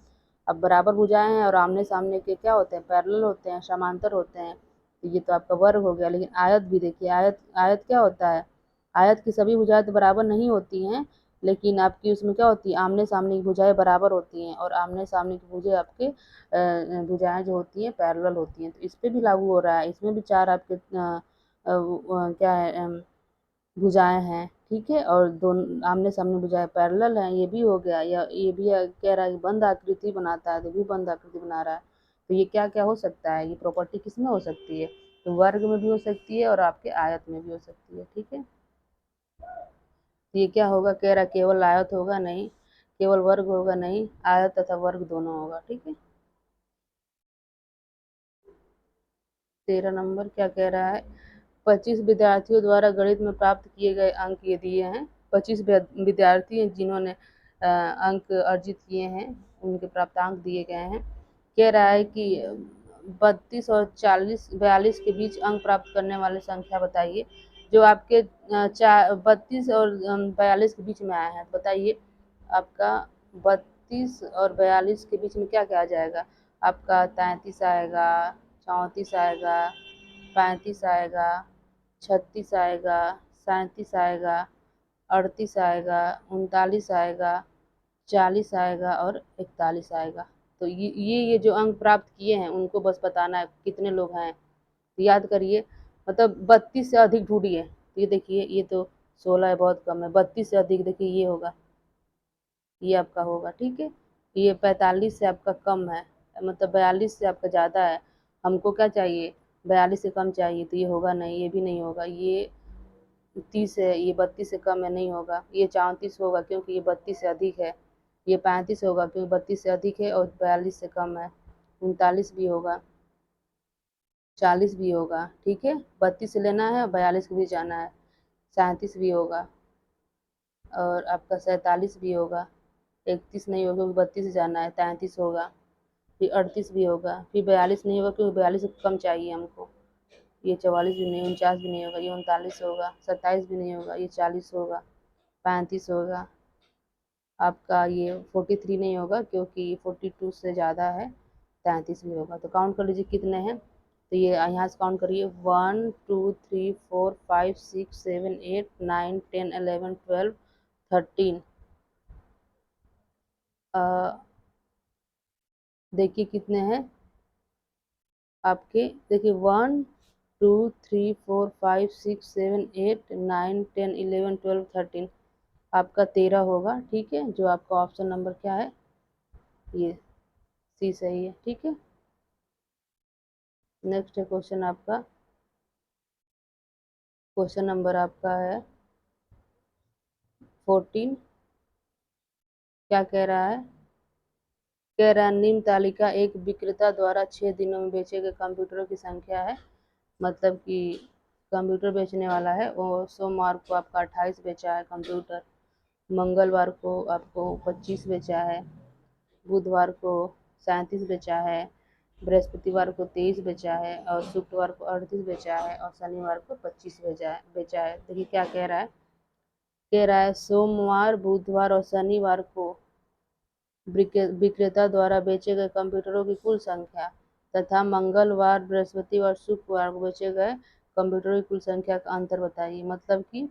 S1: अब बराबर भुजाएं हैं और आमने सामने के क्या होते हैं, पैरेलल होते हैं, समांतर होते हैं, तो ये तो आपका वर्ग हो गया। लेकिन आयत भी देखिए, आयत आयत क्या होता है, आयत की सभी भुजाएं तो बराबर नहीं होती हैं, लेकिन आपकी उसमें क्या होती है, आमने सामने की भुजाएं बराबर होती हैं और आमने सामने की भुजाएं आपके भुजाएं जो होती हैं पैरेलल होती हैं। तो इस पे भी लागू हो रहा है, इसमें भी 4 आपके क्या है भुजाएं हैं, ठीक है। और दोनों आमने सामने भुजाएं पैरेलल हैं, ये भी हो गया। या ये भी कह रहा है कि बंद आकृति बनाता है, तो भी बंद आकृति बना रहा है। तो ये क्या क्या हो सकता है, ये प्रॉपर्टी किस में हो सकती है, तो वर्ग में भी हो सकती है और आपके आयत में भी हो सकती है, ठीक है। ये क्या होगा, कह रहा केवल आयत होगा नहीं, केवल वर्ग होगा नहीं, आयत तथा वर्ग दोनों होगा। ठीक है। 13 नंबर क्या कह रहा है, 25 विद्यार्थियों द्वारा गणित में प्राप्त किए गए अंक ये दिए हैं। 25 विद्यार्थी हैं जिन्होंने अंक अर्जित किए हैं, उनके प्राप्तांक दिए गए हैं। कह रहा है कि 32 और 42 के बीच अंक प्राप्त करने वाले संख्या बताइए, जो आपके 32 और 42 के बीच में आए हैं। बताइए आपका 32 और 42 के बीच में क्या क्या आ जाएगा, आपका 33 आएगा, 34 आएगा, 35 आएगा, 36 आएगा, 37 आएगा, 38 आएगा, 39 आएगा, 40 आएगा और 41 आएगा। तो ये जो अंक प्राप्त किए हैं उनको बस बताना है कितने लोग हैं। तो याद करिए, मतलब 32 से अधिक ढूंढिए। तो ये देखिए, ये तो 16 है, बहुत कम है। 32 से अधिक देखिए ये होगा, ये आपका होगा। ठीक है। ये 45 से आपका कम है, मतलब 42 से आपका ज़्यादा है। हमको क्या चाहिए, 42 से कम चाहिए, तो ये होगा नहीं, ये भी नहीं होगा। ये 30 है, ये 32 से कम है, नहीं होगा। ये 34 होगा क्योंकि ये 32 से अधिक है। ये 35 होगा क्योंकि 32 से अधिक है और 42 से कम है। 39 भी होगा, 40 भी होगा। ठीक है, 32 से लेना है और 42 को भी जाना है। 37 भी होगा और आपका 47 भी होगा। 31 नहीं होगा क्योंकि 32 से जाना है। 33 होगा, फिर 38 भी होगा, फिर 42 नहीं होगा क्योंकि 42 से कम चाहिए हमको। ये 44 भी नहीं, 49 भी नहीं होगा, ये 39 होगा। 27 भी नहीं होगा, ये 40 होगा। 35 होगा, आपका ये 43 नहीं होगा क्योंकि 42 से ज़्यादा है। 33 भी होगा। तो काउंट कर लीजिए कितने हैं। तो ये यहाँ से काउंट करिए, 1 2 3 4 5 6 7 8 9 10 11 12 13। देखिए कितने हैं आपके, देखिए 1 2 3 4 5 6 7 8 9 10 11 12 13, आपका 13 होगा। ठीक है, जो आपका ऑप्शन नंबर क्या है, ये सी सही है। ठीक है। नेक्स्ट है क्वेश्चन आपका, क्वेश्चन नंबर आपका है 14। क्या कह रहा है, कह रहा है निम्न तालिका एक विक्रेता द्वारा 6 दिनों में बेचे गए कंप्यूटरों की संख्या है। मतलब कि कंप्यूटर बेचने वाला है, वो सोमवार को आपका 28 बेचा है कंप्यूटर, मंगलवार को आपको 25 बेचा है, बुधवार को 37 बेचा है, बृहस्पतिवार को 23 बेचा है और शुक्रवार को 38 बेचा है और शनिवार को 25 बेचा है। देखिए क्या कह रहा है सोमवार, बुधवार और शनिवार को विक्रेता द्वारा बेचे गए कंप्यूटरों की कुल संख्या तथा मंगलवार, बृहस्पतिवार, शुक्रवार को बेचे गए कंप्यूटरों की कुल संख्या का अंतर बताइए। मतलब कि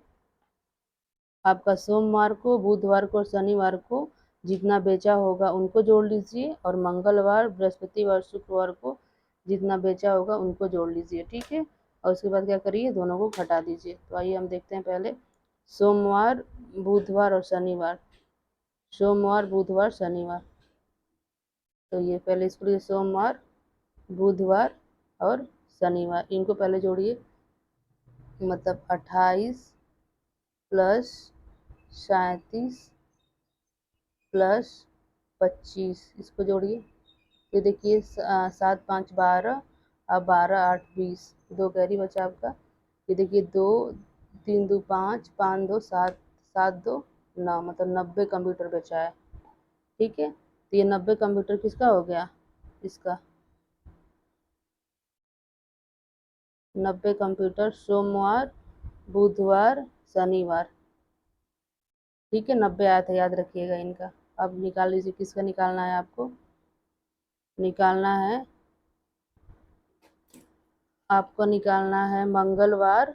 S1: आपका सोमवार को, बुधवार को और शनिवार को जितना बेचा होगा उनको जोड़ लीजिए और मंगलवार, बृहस्पतिवार, शुक्रवार को जितना बेचा होगा उनको जोड़ लीजिए। ठीक है। और उसके बाद क्या करिए, दोनों को घटा दीजिए। तो आइए हम देखते हैं पहले सोमवार, बुधवार और शनिवार। सोमवार, बुधवार, शनिवार। तो ये पहले इसको लिए सोमवार, बुधवार और शनिवार, इनको पहले जोड़िए। मतलब 28 प्लस 37 प्लस 25, इसको जोड़िए। ये देखिए 7 5 12, अब 12 8 20, 2 कैरी बचा आपका। ये देखिए 2 3 2 5 5 2 7 7 2 9, मतलब 90 कंप्यूटर बेचा है। ठीक है। तो ये 90 कंप्यूटर किसका हो गया, इसका 90 कंप्यूटर सोमवार, बुधवार, शनिवार। ठीक है, 90 आया था, याद रखिएगा इनका। अब निकाल लीजिए, किसका निकालना है आपको, निकालना है आपको निकालना है मंगलवार,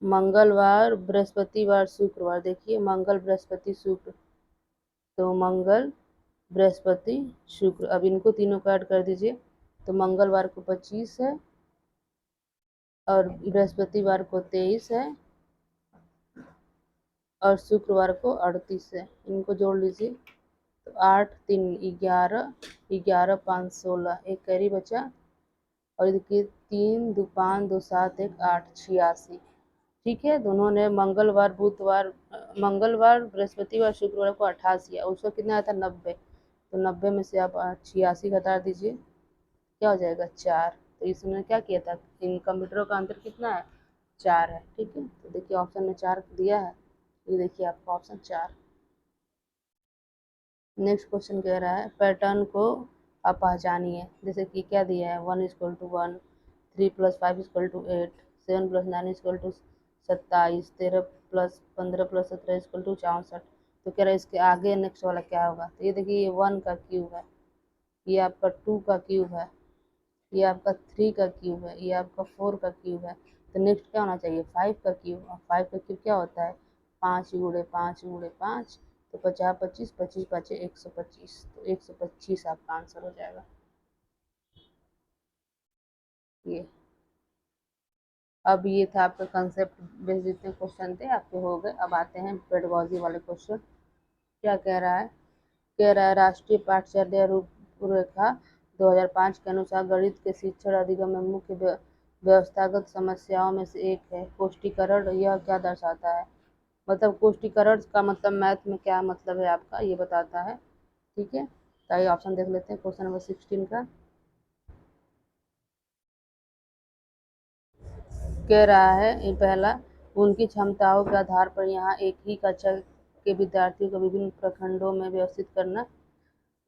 S1: मंगलवार, बृहस्पतिवार, शुक्रवार। देखिए मंगल, बृहस्पति, शुक्र, तो मंगल, बृहस्पति, शुक्र। अब इनको तीनों को ऐड कर दीजिए। तो मंगलवार को 25 है और बृहस्पतिवार को 23 है और शुक्रवार को 38 है। इनको जोड़ लीजिए। तो 8 3 11, 11 5 16, एक कैरी बचा। और देखिए 3 2 5 2 7 1 8, 86। ठीक है। तो उन्होंने मंगलवार बुधवार मंगलवार बृहस्पतिवार शुक्रवार को 88 आया, उसका कितना आया था 90। तो 90 में से आप 86 घटा दीजिए, क्या हो जाएगा 4। तो इसमें क्या किया था, इन कंप्यूटरों का अंतर कितना है 4 है। ठीक है, तो देखिए ऑप्शन में 4 दिया है, ये देखिए आपका ऑप्शन 4। नेक्स्ट क्वेश्चन कह रहा है पैटर्न को आप पहचानिए। जैसे कि क्या दिया है 1:1, 3+5=8, 7+9=27, 13+15+17=64। तो कह रहा है इसके आगे नेक्स्ट वाला क्या होगा। तो ये देखिए ये 1 का क्यूब है, ये आपका 2 का क्यूब है, ये आपका 3 का क्यूब है, ये आपका 4 का क्यूब है। तो नेक्स्ट क्या होना चाहिए 5 का क्यूब। और 5 का क्यूब क्या होता है 5 × 5 × 5, तो 50 25 25 5 125, तो 125 आपका आंसर हो जाएगा। ये अब ये था आपका कंसेप्ट बेस्ड जितने क्वेश्चन थे आपके हो गए। अब आते हैं पेडागोजी वाले क्वेश्चन। क्या कह रहा है, कह रहा है राष्ट्रीय पाठ्यचर्या रूपरेखा 2005 के अनुसार गणित के शिक्षण अधिगम में मुख्य व्यवस्थागत समस्याओं में से एक है कोष्ठीकरण। यह क्या दर्शाता है, मतलब कोष्ठीकरण का मतलब मैथ में क्या मतलब है आपका, ये बताता है। ठीक है, तो आइए ऑप्शन देख लेते हैं क्वेश्चन नंबर 16 का। कह रहा है ये पहला, उनकी क्षमताओं के आधार पर यहाँ एक ही कक्षा के विद्यार्थियों को विभिन्न प्रखंडों में व्यवस्थित करना।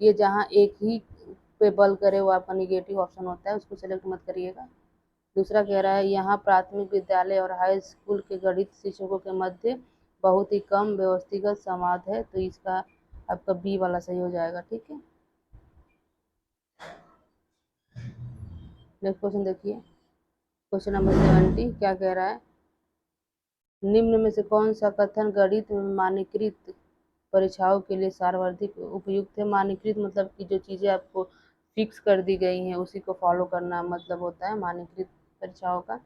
S1: ये जहाँ एक ही पे बल करे वो आपका निगेटिव ऑप्शन होता है, उसको सेलेक्ट मत करिएगा। दूसरा कह रहा है यहाँ प्राथमिक विद्यालय और हाई स्कूल के गणित शिक्षकों के मध्य बहुत ही कम व्यवस्थित संवाद है, तो इसका आपका बी वाला सही हो जाएगा। ठीक है, नेक्स्ट क्वेश्चन देखिए, क्वेश्चन नंबर 70 क्या कह रहा है, निम्न में से कौन सा कथन गणित में मानकीकृत परीक्षाओं के लिए सर्वाधिक उपयुक्त है। मानकीकृत मतलब कि जो चीज़ें आपको फिक्स कर दी गई हैं उसी को फॉलो करना मतलब होता है मानकीकृत परीक्षाओं का।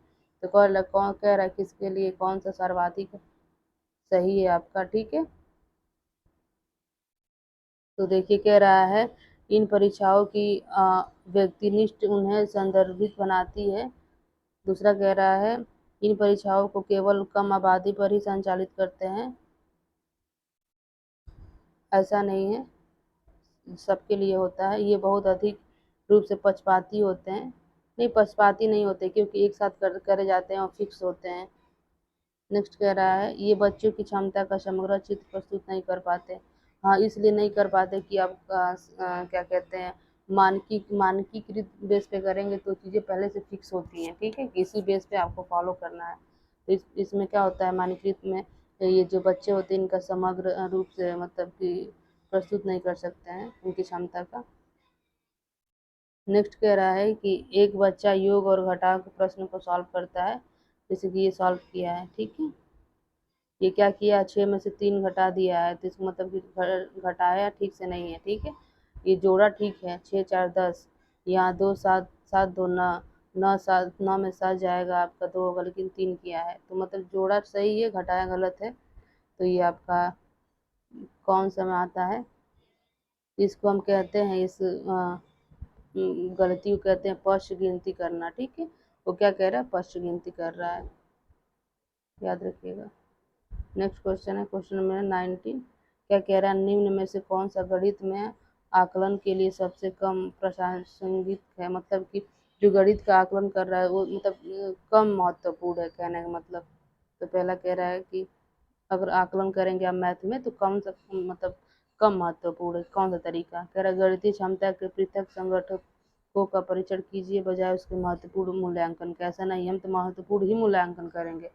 S1: तो कौन कह रहा है किसके लिए कौन सा सर्वाधिक सही है आपका। ठीक है, तो देखिए कह रहा है इन परीक्षाओं की व्यक्तिनिष्ठ उन्हें संदर्भित बनाती है। दूसरा कह रहा है इन परीक्षाओं को केवल कम आबादी पर ही संचालित करते हैं, ऐसा नहीं है, सबके लिए होता है। ये बहुत अधिक रूप से पक्षपाती होते हैं, नहीं पक्षपाती नहीं होते क्योंकि एक साथ करे जाते हैं और फिक्स होते हैं। नेक्स्ट कह रहा है ये बच्चों की क्षमता का समग्र चित्र प्रस्तुत नहीं कर पाते। हाँ, इसलिए नहीं कर पाते कि आप क्या कहते हैं मानकीकृत बेस पे करेंगे तो चीज़ें पहले से फिक्स होती हैं। ठीक है, किसी बेस पे आपको फॉलो करना है। तो इसमें क्या होता है मानकीकृत में ये जो बच्चे होते हैं इनका समग्र रूप से मतलब कि प्रस्तुत नहीं कर सकते हैं उनकी क्षमता का। नेक्स्ट कह रहा है कि एक बच्चा योग और घटाव के प्रश्न को सॉल्व करता है, जैसे कि ये सॉल्व किया है। ठीक है, ये क्या किया 6 में से 3 घटा दिया है, तो इसका मतलब कि घटाया ठीक से नहीं है। ठीक है, ये जोड़ा ठीक है 6 4 10, यहाँ 2 7 7 2 9, 9 7 9 में 7 जाएगा आपका 2 होगा, लेकिन 3 किया है तो मतलब जोड़ा सही है घटाया गलत है। तो ये आपका कौन सा में आता है, इसको हम कहते हैं इस गलती को कहते हैं पश्च गिनती करना। ठीक है, वो क्या कह रहा है पश्च गिनती कर रहा है, याद रखिएगा। नेक्स्ट क्वेश्चन है क्वेश्चन नंबर 19। क्या कह रहा है निम्न में से कौन सा गणित में आकलन के लिए सबसे कम प्रासंगिक है, मतलब कि जो गणित का आकलन कर रहा है वो मतलब कम महत्वपूर्ण है कहने का मतलब। तो पहला कह रहा है कि अगर आकलन करेंगे आप मैथ में तो कम से मतलब कम महत्वपूर्ण है, कौन सा तरीका। कह रहा है गणितीय क्षमता के पृथक संगठकों का परीक्षण कीजिए बजाय उसके महत्वपूर्ण मूल्यांकन। कैसा नहीं, हम तो महत्वपूर्ण ही मूल्यांकन करेंगे।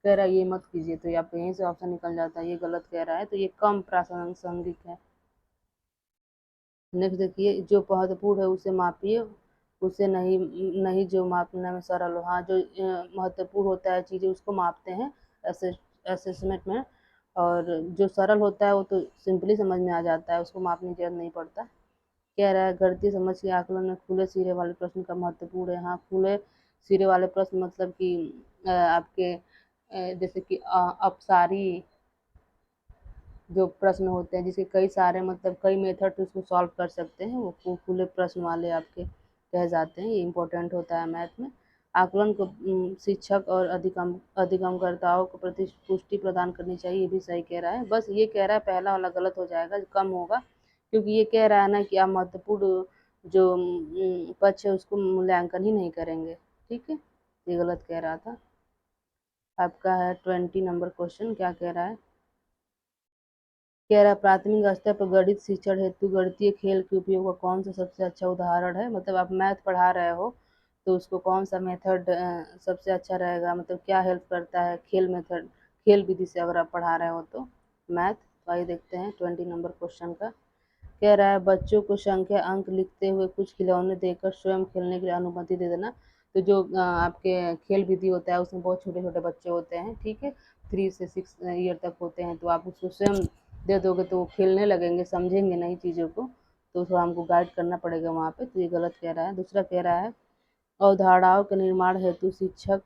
S1: कह रहा है ये मत कीजिए, तो आपको यहीं से ऑप्शन निकल जाता है, ये गलत कह रहा है, तो ये कम प्रासंगिक है। नेक्स्ट देखिए जो महत्वपूर्ण है उसे मापिए, उसे नहीं नहीं जो मापने में सरल हो। हाँ, जो महत्वपूर्ण होता है चीज़ें उसको मापते हैं असेसमेंट में, और जो सरल होता है वो तो सिंपली समझ में आ जाता है, उसको मापने की जरूरत नहीं पड़ता। कह रहा है गणितीय समझ के आकलन में खुले सिरे वाले प्रश्न का महत्वपूर्ण है। हाँ, खुले सिरे वाले प्रश्न मतलब कि आपके जैसे कि अपसारी जो प्रश्न होते हैं जिसके कई सारे मतलब कई मेथड से उसको सॉल्व कर सकते हैं, वो खुले प्रश्न वाले आपके कह जाते हैं, ये इम्पोर्टेंट होता है मैथ में। आकलन को शिक्षक और अधिगमकर्ताओं को पुष्टि प्रदान करनी चाहिए, ये भी सही कह रहा है। बस ये कह रहा है पहला वाला गलत हो जाएगा, कम होगा, क्योंकि ये कह रहा है ना कि आप महत्वपूर्ण जो पक्ष है उसको मूल्यांकन ही नहीं करेंगे। ठीक है, ये गलत कह रहा था। आपका है 20 नंबर क्वेश्चन, क्या कह रहा है? कह रहा है प्राथमिक स्तर पर गणित शिक्षण हेतु गणितीय खेल के उपयोग का कौन सा सबसे अच्छा उदाहरण है। मतलब आप मैथ पढ़ा रहे हो तो उसको कौन सा मेथड सबसे अच्छा रहेगा, मतलब क्या हेल्प करता है खेल मेथड, खेल विधि से अगर आप पढ़ा रहे हो तो मैथ। तो आइए देखते हैं 20 नंबर क्वेश्चन का। कह रहा है बच्चों को संख्या अंक लिखते हुए कुछ खिलौने देकर स्वयं खेलने की अनुमति दे देना। तो जो आपके खेल विधि होता है उसमें बहुत छोटे छोटे बच्चे होते हैं, ठीक है, 3 से 6 ईयर तक होते हैं, तो आप उसको स्वयं दे दोगे तो वो खेलने लगेंगे, समझेंगे नई चीज़ों को, तो थोड़ा हमको गाइड करना पड़ेगा वहाँ पे। तो ये गलत कह रहा है। दूसरा कह रहा है अवधारणाओं के निर्माण हेतु शिक्षक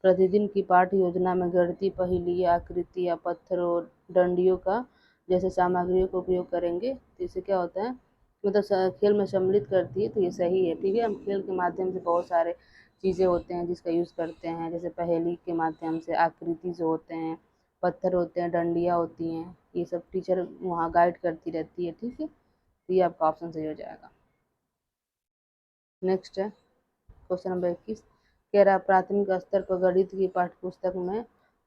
S1: प्रतिदिन की पाठ्य योजना में गणितीय पहेली, आकृति या पत्थर और डंडियों का जैसे सामग्रियों का उपयोग करेंगे। तो इससे क्या होता है, मतलब खेल में सम्मिलित करती है, तो ये सही है। ठीक है, हम खेल के माध्यम से बहुत सारे चीज़ें होते हैं जिसका यूज़ करते हैं, जैसे पहेली के माध्यम से, आकृति जो होते हैं, पत्थर होते हैं, डंडियाँ होती हैं, ये सब टीचर वहाँ गाइड करती रहती है। ठीक है, तो ये आपका ऑप्शन सही हो जाएगा। नेक्स्ट है क्वेश्चन नंबर 21। कह रहा प्राथमिक स्तर पर गणित की पाठ्यपुस्तक में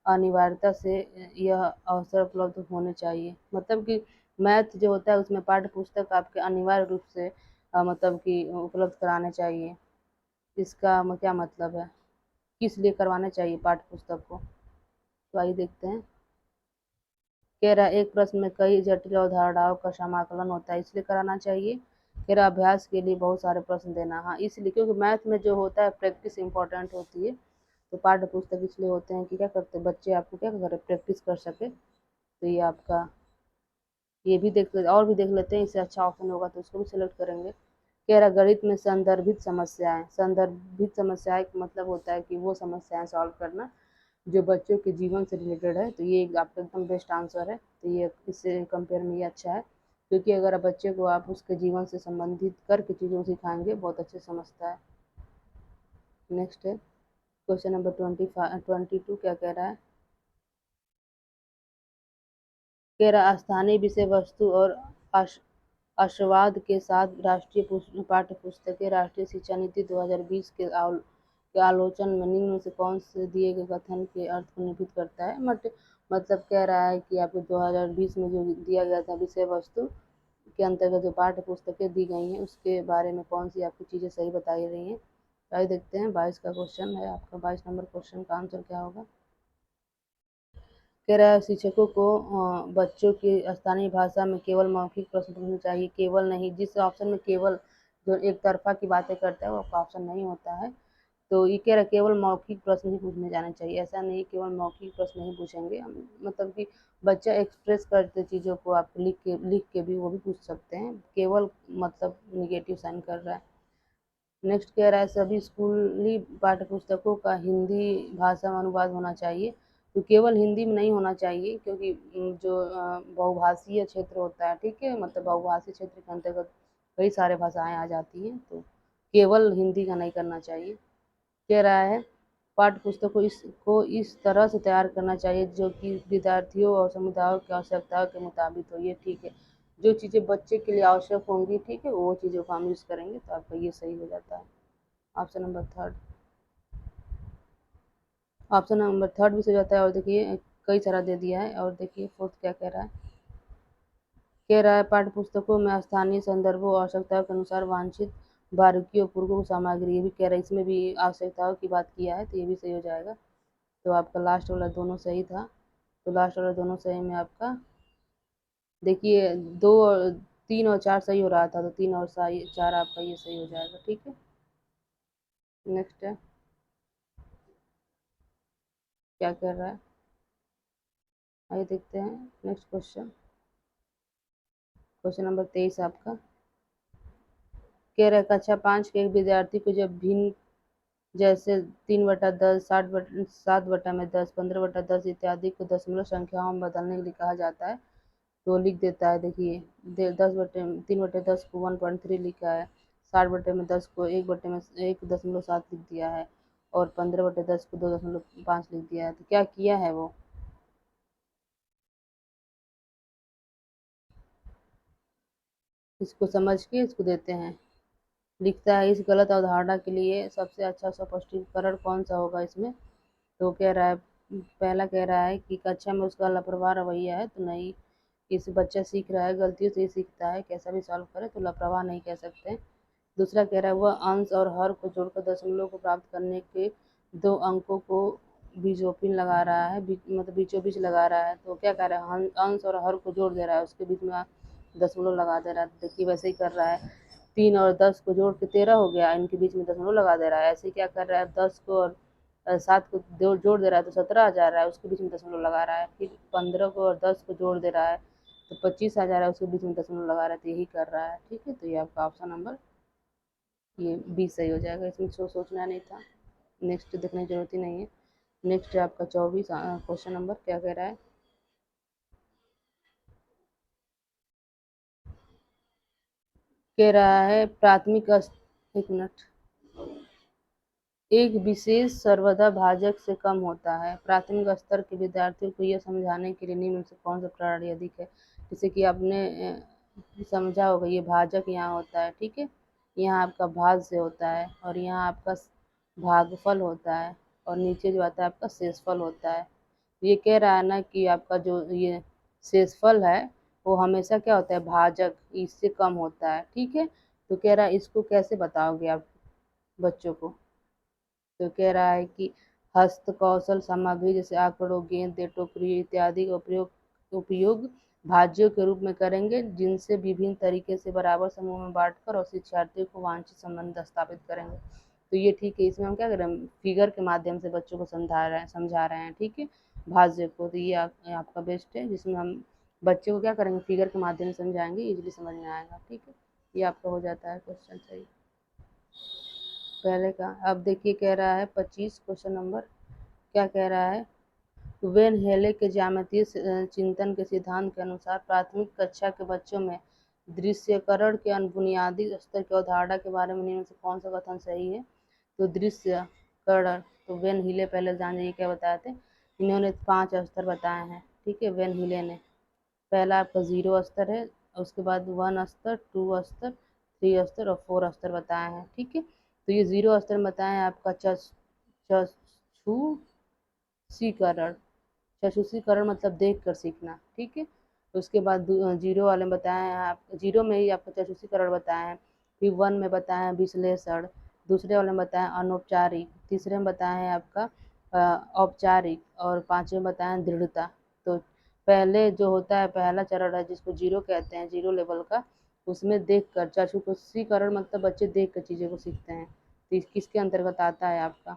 S1: अनिवार्यता से यह अवसर उपलब्ध होने चाहिए। मतलब कि मैथ जो होता है उसमें पाठ्य पुस्तक आपके अनिवार्य रूप से मतलब कि उपलब्ध कराने चाहिए। इसका क्या मतलब है, किस लिए करवाने चाहिए पाठ्य पुस्तक को? तो आइए देखते हैं। कह रहा एक प्रश्न में कई जटिल अवधारणाओं का समाकलन होता है, इसलिए कराना चाहिए। कह रहा अभ्यास के लिए बहुत सारे प्रश्न देना, हाँ इसलिए, क्योंकि मैथ में जो होता है प्रैक्टिस इंपॉर्टेंट होती है, तो पाठ्य पुस्तक इसलिए होते हैं कि क्या करते हैं बच्चे, आपको क्या करें, प्रैक्टिस कर सके। तो ये आपका, ये भी देख लेते, और भी देख लेते हैं, इससे अच्छा ऑप्शन होगा तो उसको भी सिलेक्ट करेंगे। कह रहा गणित में संदर्भित समस्याएं, संदर्भित समस्याएं का मतलब होता है कि वो समस्याएं सॉल्व करना जो बच्चों के जीवन से रिलेटेड है। तो ये आपका एकदम बेस्ट आंसर है। तो ये इससे कंपेयर में ये अच्छा है, क्योंकि अगर बच्चे को आप उसके जीवन से संबंधित करके चीज़ों को सिखाएंगे बहुत अच्छे समझता है। नेक्स्ट है क्वेश्चन नंबर 22, क्या कह रहा है? कह रहा स्थानीय विषय वस्तु और आशावाद के साथ राष्ट्रीय पाठ्य पुस्तकें राष्ट्रीय शिक्षा नीति 2020 के आलोचन में निम्न में से कौन से दिए गए कथन के अर्थ को निरूपित करता है। मतलब कह रहा है कि आपको 2020 में जो दिया गया था विषय वस्तु के अंतर्गत जो पाठ्य पुस्तकें दी गई हैं उसके बारे में कौन सी आपकी चीज़ें सही बताई रही हैं। आइए देखते हैं 22 का क्वेश्चन है आपका। 22 नंबर क्वेश्चन का आंसर क्या होगा? कह रहा है शिक्षकों को बच्चों की स्थानीय भाषा में केवल मौखिक प्रश्न पूछने चाहिए। केवल नहीं, जिस ऑप्शन में केवल जो एक तरफा की बातें करता है वो आपका ऑप्शन नहीं होता है। तो ये कह रहा है केवल मौखिक प्रश्न ही पूछने जाने चाहिए। ऐसा नहीं केवल मौखिक प्रश्न नहीं पूछेंगे, मतलब कि बच्चा एक्सप्रेस करते चीज़ों को आप लिख के भी वो भी पूछ सकते हैं। केवल मतलब निगेटिव साइन कर रहा है। नेक्स्ट कह रहा है सभी स्कूली पाठ्य पुस्तकों का हिंदी भाषा में अनुवाद होना चाहिए। तो केवल हिंदी में नहीं होना चाहिए, क्योंकि जो बहुभाषीय क्षेत्र होता है, ठीक है, मतलब बहुभाषीय क्षेत्र के अंतर्गत कई सारे भाषाएं आ जाती हैं, तो केवल हिंदी का नहीं करना चाहिए। कह रहा है पाठ्य पुस्तक को इस तरह से तैयार करना चाहिए जो कि विद्यार्थियों और समुदायों की आवश्यकताओं के मुताबिक हो। ये ठीक है, जो चीज़ें बच्चे के लिए आवश्यक होंगी, ठीक है, वो चीज़ों को हम यूज़ करेंगे, तो आपका ये सही हो जाता है। Option number third, option number third भी सही जाता है। और देखिए कई सारा दे दिया है। और देखिए फोर्थ क्या कह रहा है? कह रहा है पाठ्य पुस्तकों में स्थानीय संदर्भों और आवश्यकताओं के अनुसार वांछित बारीकियों पूर्वक सामग्री, ये भी कह रहा है, इसमें भी आवश्यकताओं की बात किया है, तो ये भी सही हो जाएगा। तो आपका लास्ट वाला दोनों सही था। तो लास्ट वाला दोनों सही में आपका देखिए 3 और 4 सही हो रहा था, तो 3 और 4 आपका ये सही हो जाएगा। ठीक है, नेक्स्ट है क्या कर रहा है, आइए देखते हैं नेक्स्ट क्वेश्चन। क्वेश्चन नंबर 23 आपका। कह रहा है कक्षा 5 के एक विद्यार्थी को जब भिन्न जैसे 3/10, 7/10, 15/10 इत्यादि को दशमलव संख्याओं में बदलने के लिए कहा जाता है, तो लिख देता है। देखिए 3/10 को 1.3 लिखा है, 60/10 को 1/7 लिख दिया है, और 15/10 को 2.5 लिख दिया है। तो क्या किया है वो? इसको समझ के इसको देते हैं। लिखता है, इस गलत अवधारणा के लिए सबसे अच्छा स्पष्टीकरण कौन सा होगा इसमें? तो कह रहा है, पहला कह रहा है कि कक्षा में उसका लापरवाह रवैया है। तो नहीं, किसी बच्चा सीख रहा है, गलतियों से ही सीखता है, कैसा भी सॉल्व करे, तो लापरवाह नहीं कह सकते। दूसरा कह रहा है, वह अंश और हर को जोड़कर दशमलव को प्राप्त करने के 2 अंकों को बीचों-बीच लगा रहा है, मतलब बीचों बीच लगा रहा है। तो क्या कह रहा है, अंश और हर को जोड़ दे रहा है, उसके बीच में दशमलव लगा दे रहा है। देखिए वैसे ही कर रहा है, 3 और 10 को जोड़ के 13 हो गया, इनके बीच में दशमलव लगा दे रहा है। ऐसे क्या कर रहा है, 10 को और 7 को जोड़ दे रहा है तो 17 आ जा रहा है, उसके बीच में दशमलव लगा रहा है। फिर 15 को और 10 को जोड़ दे रहा है तो 25 आ जा रहा है, उसके बीच में दशमलव लगा रहा है। तो यही कर रहा है। ठीक है, तो ये आपका ऑप्शन नंबर ये 20 सही हो जाएगा। इसमें सोचना नहीं था, नेक्स्ट देखने की जरूरत ही नहीं है। नेक्स्ट है आपका 24 क्वेश्चन नंबर, क्या कह रहा है? कह रहा है प्राथमिक एक मिनट, एक विशेष सर्वदा भाजक से कम होता है। प्राथमिक स्तर के विद्यार्थियों को यह समझाने के लिए निम्न में से कौन सा प्रणाली अधिक है? जैसे कि आपने समझा होगा, ये भाजक यहाँ होता है, ठीक है, यहाँ आपका भाज्य होता है और यहाँ आपका भागफल होता है और नीचे जो आता है आपका शेषफल होता है। ये कह रहा है ना कि आपका जो ये शेषफल है वो हमेशा क्या होता है, भाजक, इससे कम होता है। ठीक है, तो कह रहा है इसको कैसे बताओगे आप बच्चों को? तो कह रहा है कि हस्त कौशल सामग्री जैसे आंकड़ों, गेंद, टोकरी इत्यादि का उपयोग उपयोग भाज्यों के रूप में करेंगे, जिनसे विभिन्न तरीके से बराबर समूह में बांटकर और शिक्षार्थियों को वांछित संबंध स्थापित करेंगे। तो ये ठीक है, इसमें हम क्या करें, फिगर के माध्यम से बच्चों को समझा रहे हैं। ठीक है, भाज्य को। तो ये आपका बेस्ट है, जिसमें हम बच्चे को क्या करेंगे, फिगर के माध्यम से समझाएंगे, इजीली समझ में आएगा। ठीक है, ये आपका हो जाता है क्वेश्चन सही पहले का। अब देखिए कह रहा है 25 क्वेश्चन नंबर, क्या कह रहा है? वेन हेले के ज्यामितीय चिंतन के सिद्धांत के अनुसार प्राथमिक कक्षा के बच्चों में दृश्यकरण के बुनियादी स्तर की अवधारणा के बारे में निम्न में से कौन सा कथन सही है? तो दृश्यकरण, तो वेन हिले पहले जान जाइए क्या बताए थे, इन्होंने 5 स्तर बताए हैं। ठीक है, वेन हिले ने पहला आपका 0 स्तर है, उसके बाद 1 स्तर, 2 स्तर, 3 स्तर और 4 स्तर बताए हैं। ठीक है, तो ये 0 स्तर बताए हैं आपका चक्षुषीकरण। चक्षुषीकरण मतलब देख कर सीखना। ठीक है, उसके बाद 0 वाले में बताए हैं आप, 0 में ही आपका चक्षुषीकरण बताए हैं। फिर 1 में बताए हैं विश्लेषण, दूसरे वाले में बताए हैं अनौपचारिक, तीसरे में बताए हैं आपका औपचारिक और 5वें में बताए हैं दृढ़ता। तो पहले जो होता है, पहला चरण है जिसको 0 कहते हैं, 0 लेवल का, उसमें देख कर चक्षुषीकरण मतलब बच्चे देख कर चीज़ों को सीखते हैं। तो किसके अंतर्गत आता है आपका?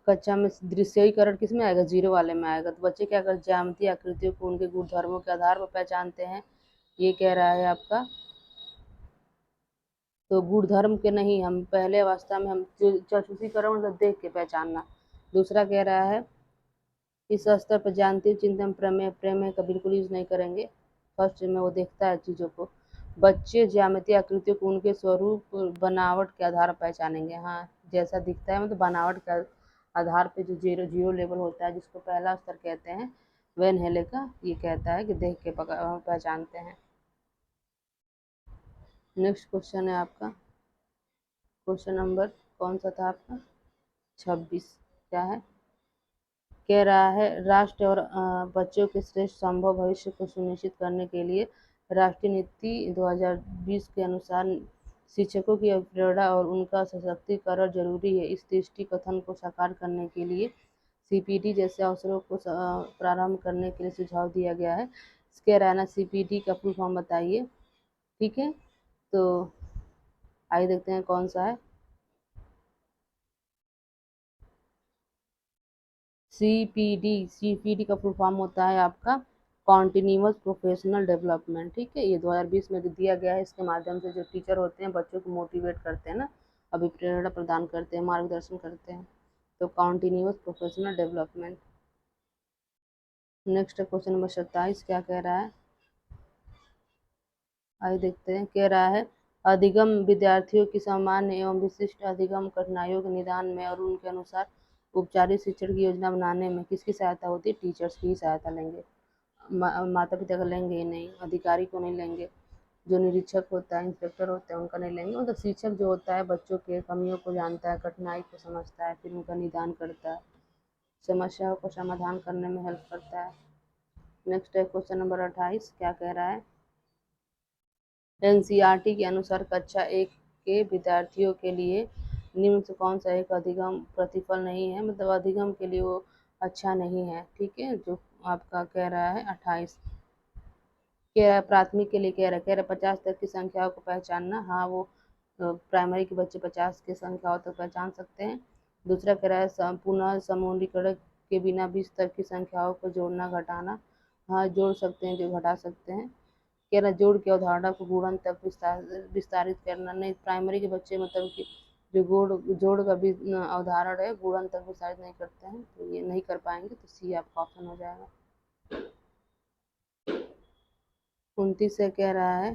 S1: कक्षा में दृश्यीकरण किस में आएगा, 0 वाले में आएगा। तो बच्चे क्या कर ज्यामितीय आकृतियों को उनके गुणधर्मों के आधार पर पहचानते हैं, ये कह रहा है आपका। तो गुणधर्म के नहीं, हम पहले अवस्था में हम चक्षुषीकरण मतलब देख के पहचानना। दूसरा कह रहा है इस स्तर पर जानती चिंतन प्रमेय प्रमेय का बिल्कुल यूज नहीं करेंगे। फर्स्ट में वो देखता है चीज़ों को। बच्चे ज्यामितीय आकृतियों को उनके स्वरूप बनावट के आधार पर पहचानेंगे। हाँ, जैसा दिखता है मतलब बनावट के आधार पे जो 0 लेवल होता है, जिसको पहला स्तर कहते हैं, वेन हेले का ये कहता है कि देख के पहचानते हैं। नेक्स्ट क्वेश्चन है आपका, क्वेश्चन नंबर कौन सा था आपका? 26, क्या है? कह रहा है राष्ट्र और बच्चों के श्रेष्ठ संभव भविष्य को सुनिश्चित करने के लिए राष्ट्रीय नीति 2020 के अनुसार शिक्षकों की प्रेरणा और उनका सशक्तिकरण जरूरी है। इस दृष्टि कथन को साकार करने के लिए सीपीडी जैसे अवसरों को प्रारंभ करने के लिए सुझाव दिया गया है। इसके रहना सीपीडी का फुल फॉर्म बताइए। ठीक है, तो आइए देखते हैं कौन सा है। सीपीडी का फुल फॉर्म होता है आपका कॉन्टिन्यूअस प्रोफेशनल डेवलपमेंट। ठीक है, ये 2020 में दिया गया है। इसके माध्यम से जो टीचर होते हैं बच्चों को मोटिवेट करते हैं ना, अभिप्रेरणा प्रदान करते हैं, मार्गदर्शन करते हैं। तो continuous professional development. Next question number 27, क्या कह रहा है? आइए देखते हैं। कह रहा है अधिगम विद्यार्थियों की सामान्य एवं विशिष्ट अधिगम कठिनाइयों के निदान में और उनके अनुसार उपचारित शिक्षण की योजना बनाने में किसकी सहायता होती है? टीचर्स की सहायता लेंगे। माता पिता का लेंगे ही नहीं, अधिकारी को नहीं लेंगे, जो निरीक्षक होता है, इंस्पेक्टर होते हैं, उनका नहीं लेंगे। मतलब शिक्षक जो होता है बच्चों के कमियों को जानता है, कठिनाई को समझता है, फिर उनका निदान करता है, समस्याओं को समाधान करने में हेल्प करता है। नेक्स्ट है क्वेश्चन नंबर 28, क्या कह रहा है? एनसीईआरटी के अनुसार कक्षा 1 के विद्यार्थियों के लिए निम्न से कौन सा एक अधिगम प्रतिफल नहीं है? मतलब अधिगम के लिए वो अच्छा नहीं है, ठीक है, जो आपका कह रहा है 28। कह रहा है प्राथमिक के लिए कह रहा है 50 तक की संख्याओं को पहचानना। हाँ, वो प्राइमरी के बच्चे 50 की संख्याओं तक पहचान सकते हैं। दूसरा कह रहा है पुनः समूहीकरण के बिना 20 तक की संख्याओं को जोड़ना घटाना। हाँ, जोड़ सकते हैं, जो घटा सकते हैं। कह रहा जोड़ की अवधारणा को गुणन तक विस्तारित करना। नहीं, प्राइमरी के बच्चे मतलब कि जो जोड़ का भी अवधारण है गुणन तक विस्तारित नहीं करते हैं, तो ये नहीं कर पाएंगे, तो सी आपका ऑप्शन हो जाएगा। 29 से कह रहा है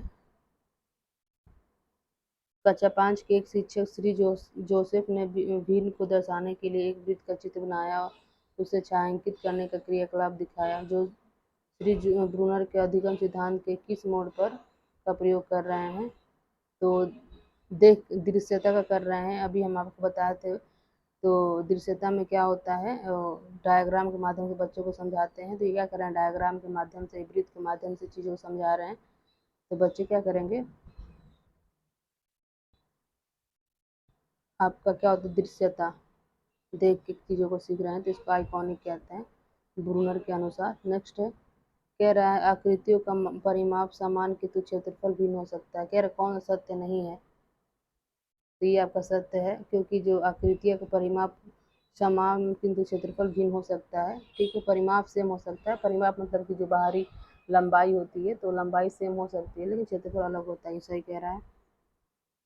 S1: कक्षा 5 के एक शिक्षक श्री जोसेफ ने भील को दर्शाने के लिए एक वृत्त का चित्र बनाया और उसे छायांकित करने का क्रियाकलाप दिखाया। जो श्री ब्रूनर के अधिगम सिद्धांत के किस मोड पर का प्रयोग कर रहे हैं? तो देख दृश्यता का कर रहे हैं, अभी हम आपको बताए थे। तो दृश्यता में क्या होता है, डायग्राम के माध्यम से बच्चों को समझाते हैं। तो ये क्या कर रहे हैं, डायग्राम के माध्यम से, वृत्त के माध्यम से चीज़ों को समझा रहे हैं। तो बच्चे क्या करेंगे, आपका क्या होता है, दृश्यता, देख के चीज़ों को सीख रहे हैं, तो इसको आइकॉनिक कहते हैं ब्रूनर के अनुसार। नेक्स्ट है कह रहा है आकृतियों का परिमाप समान किंतु क्षेत्रफल भिन्न हो सकता है। कह रहा कौन सा सत्य नहीं है? तो ये आपका सत्य है, क्योंकि जो आकृतियों का परिमाप समान किंतु क्षेत्रफल भिन्न हो सकता है, ठीक है। परिमाप सेम हो सकता है, परिमाप मतलब कि जो बाहरी लंबाई होती है, तो लंबाई सेम हो सकती है, लेकिन क्षेत्रफल अलग होता है। सही कह रहा है।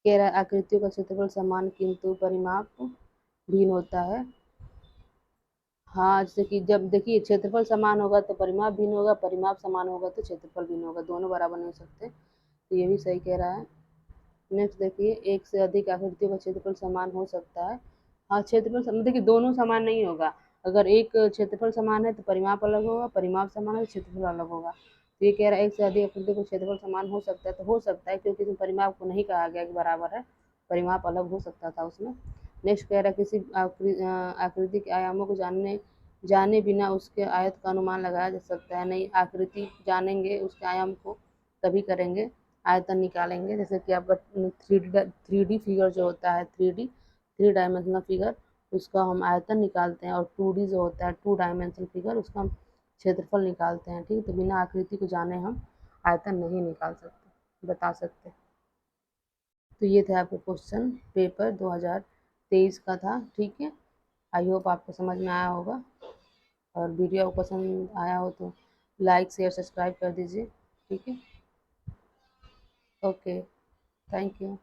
S1: कह रहा है आकृतियों का क्षेत्रफल समान किंतु परिमाप भिन्न होता है। हाँ, जैसे कि जब देखिए क्षेत्रफल समान होगा तो परिमाप भिन्न होगा, परिमाप समान होगा तो क्षेत्रफल भिन्न होगा, दोनों बराबर नहीं हो सकते। तो ये भी सही कह रहा है। नेक्स्ट देखिए, एक से अधिक आकृतियों का क्षेत्रफल समान हो सकता है। हाँ, क्षेत्रफल देखिए दोनों समान नहीं होगा। अगर एक क्षेत्रफल समान है तो परिमाप अलग होगा, परिमाप समान है तो क्षेत्रफल अलग होगा। तो ये कह रहा है एक से अधिक आकृतियों का क्षेत्रफल समान हो सकता है, तो हो सकता है, क्योंकि इसमें परिमाप को नहीं कहा गया कि बराबर है, परिमाप अलग हो सकता था उसमें। नेक्स्ट कह रहा है किसी आकृति के आयामों को जाने बिना उसके आयत का अनुमान लगाया जा सकता है। नहीं, आकृति जानेंगे, उसके आयाम को तभी करेंगे, आयतन निकालेंगे। जैसे कि आपका थ्री डी फिगर जो होता है, थ्री डायमेंशनल फिगर, उसका हम आयतन निकालते हैं, और 2D जो होता है, 2 डायमेंशनल फिगर, उसका हम क्षेत्रफल निकालते हैं, ठीक। तो बिना आकृति को जाने हम आयतन नहीं निकाल सकते, बता सकते। तो ये थे आपके क्वेश्चन पेपर 2023 का था, ठीक है। आई होप आपको समझ में आया होगा, और वीडियो पसंद आया हो तो लाइक शेयर सब्सक्राइब कर दीजिए, ठीक है। Okay, thank you.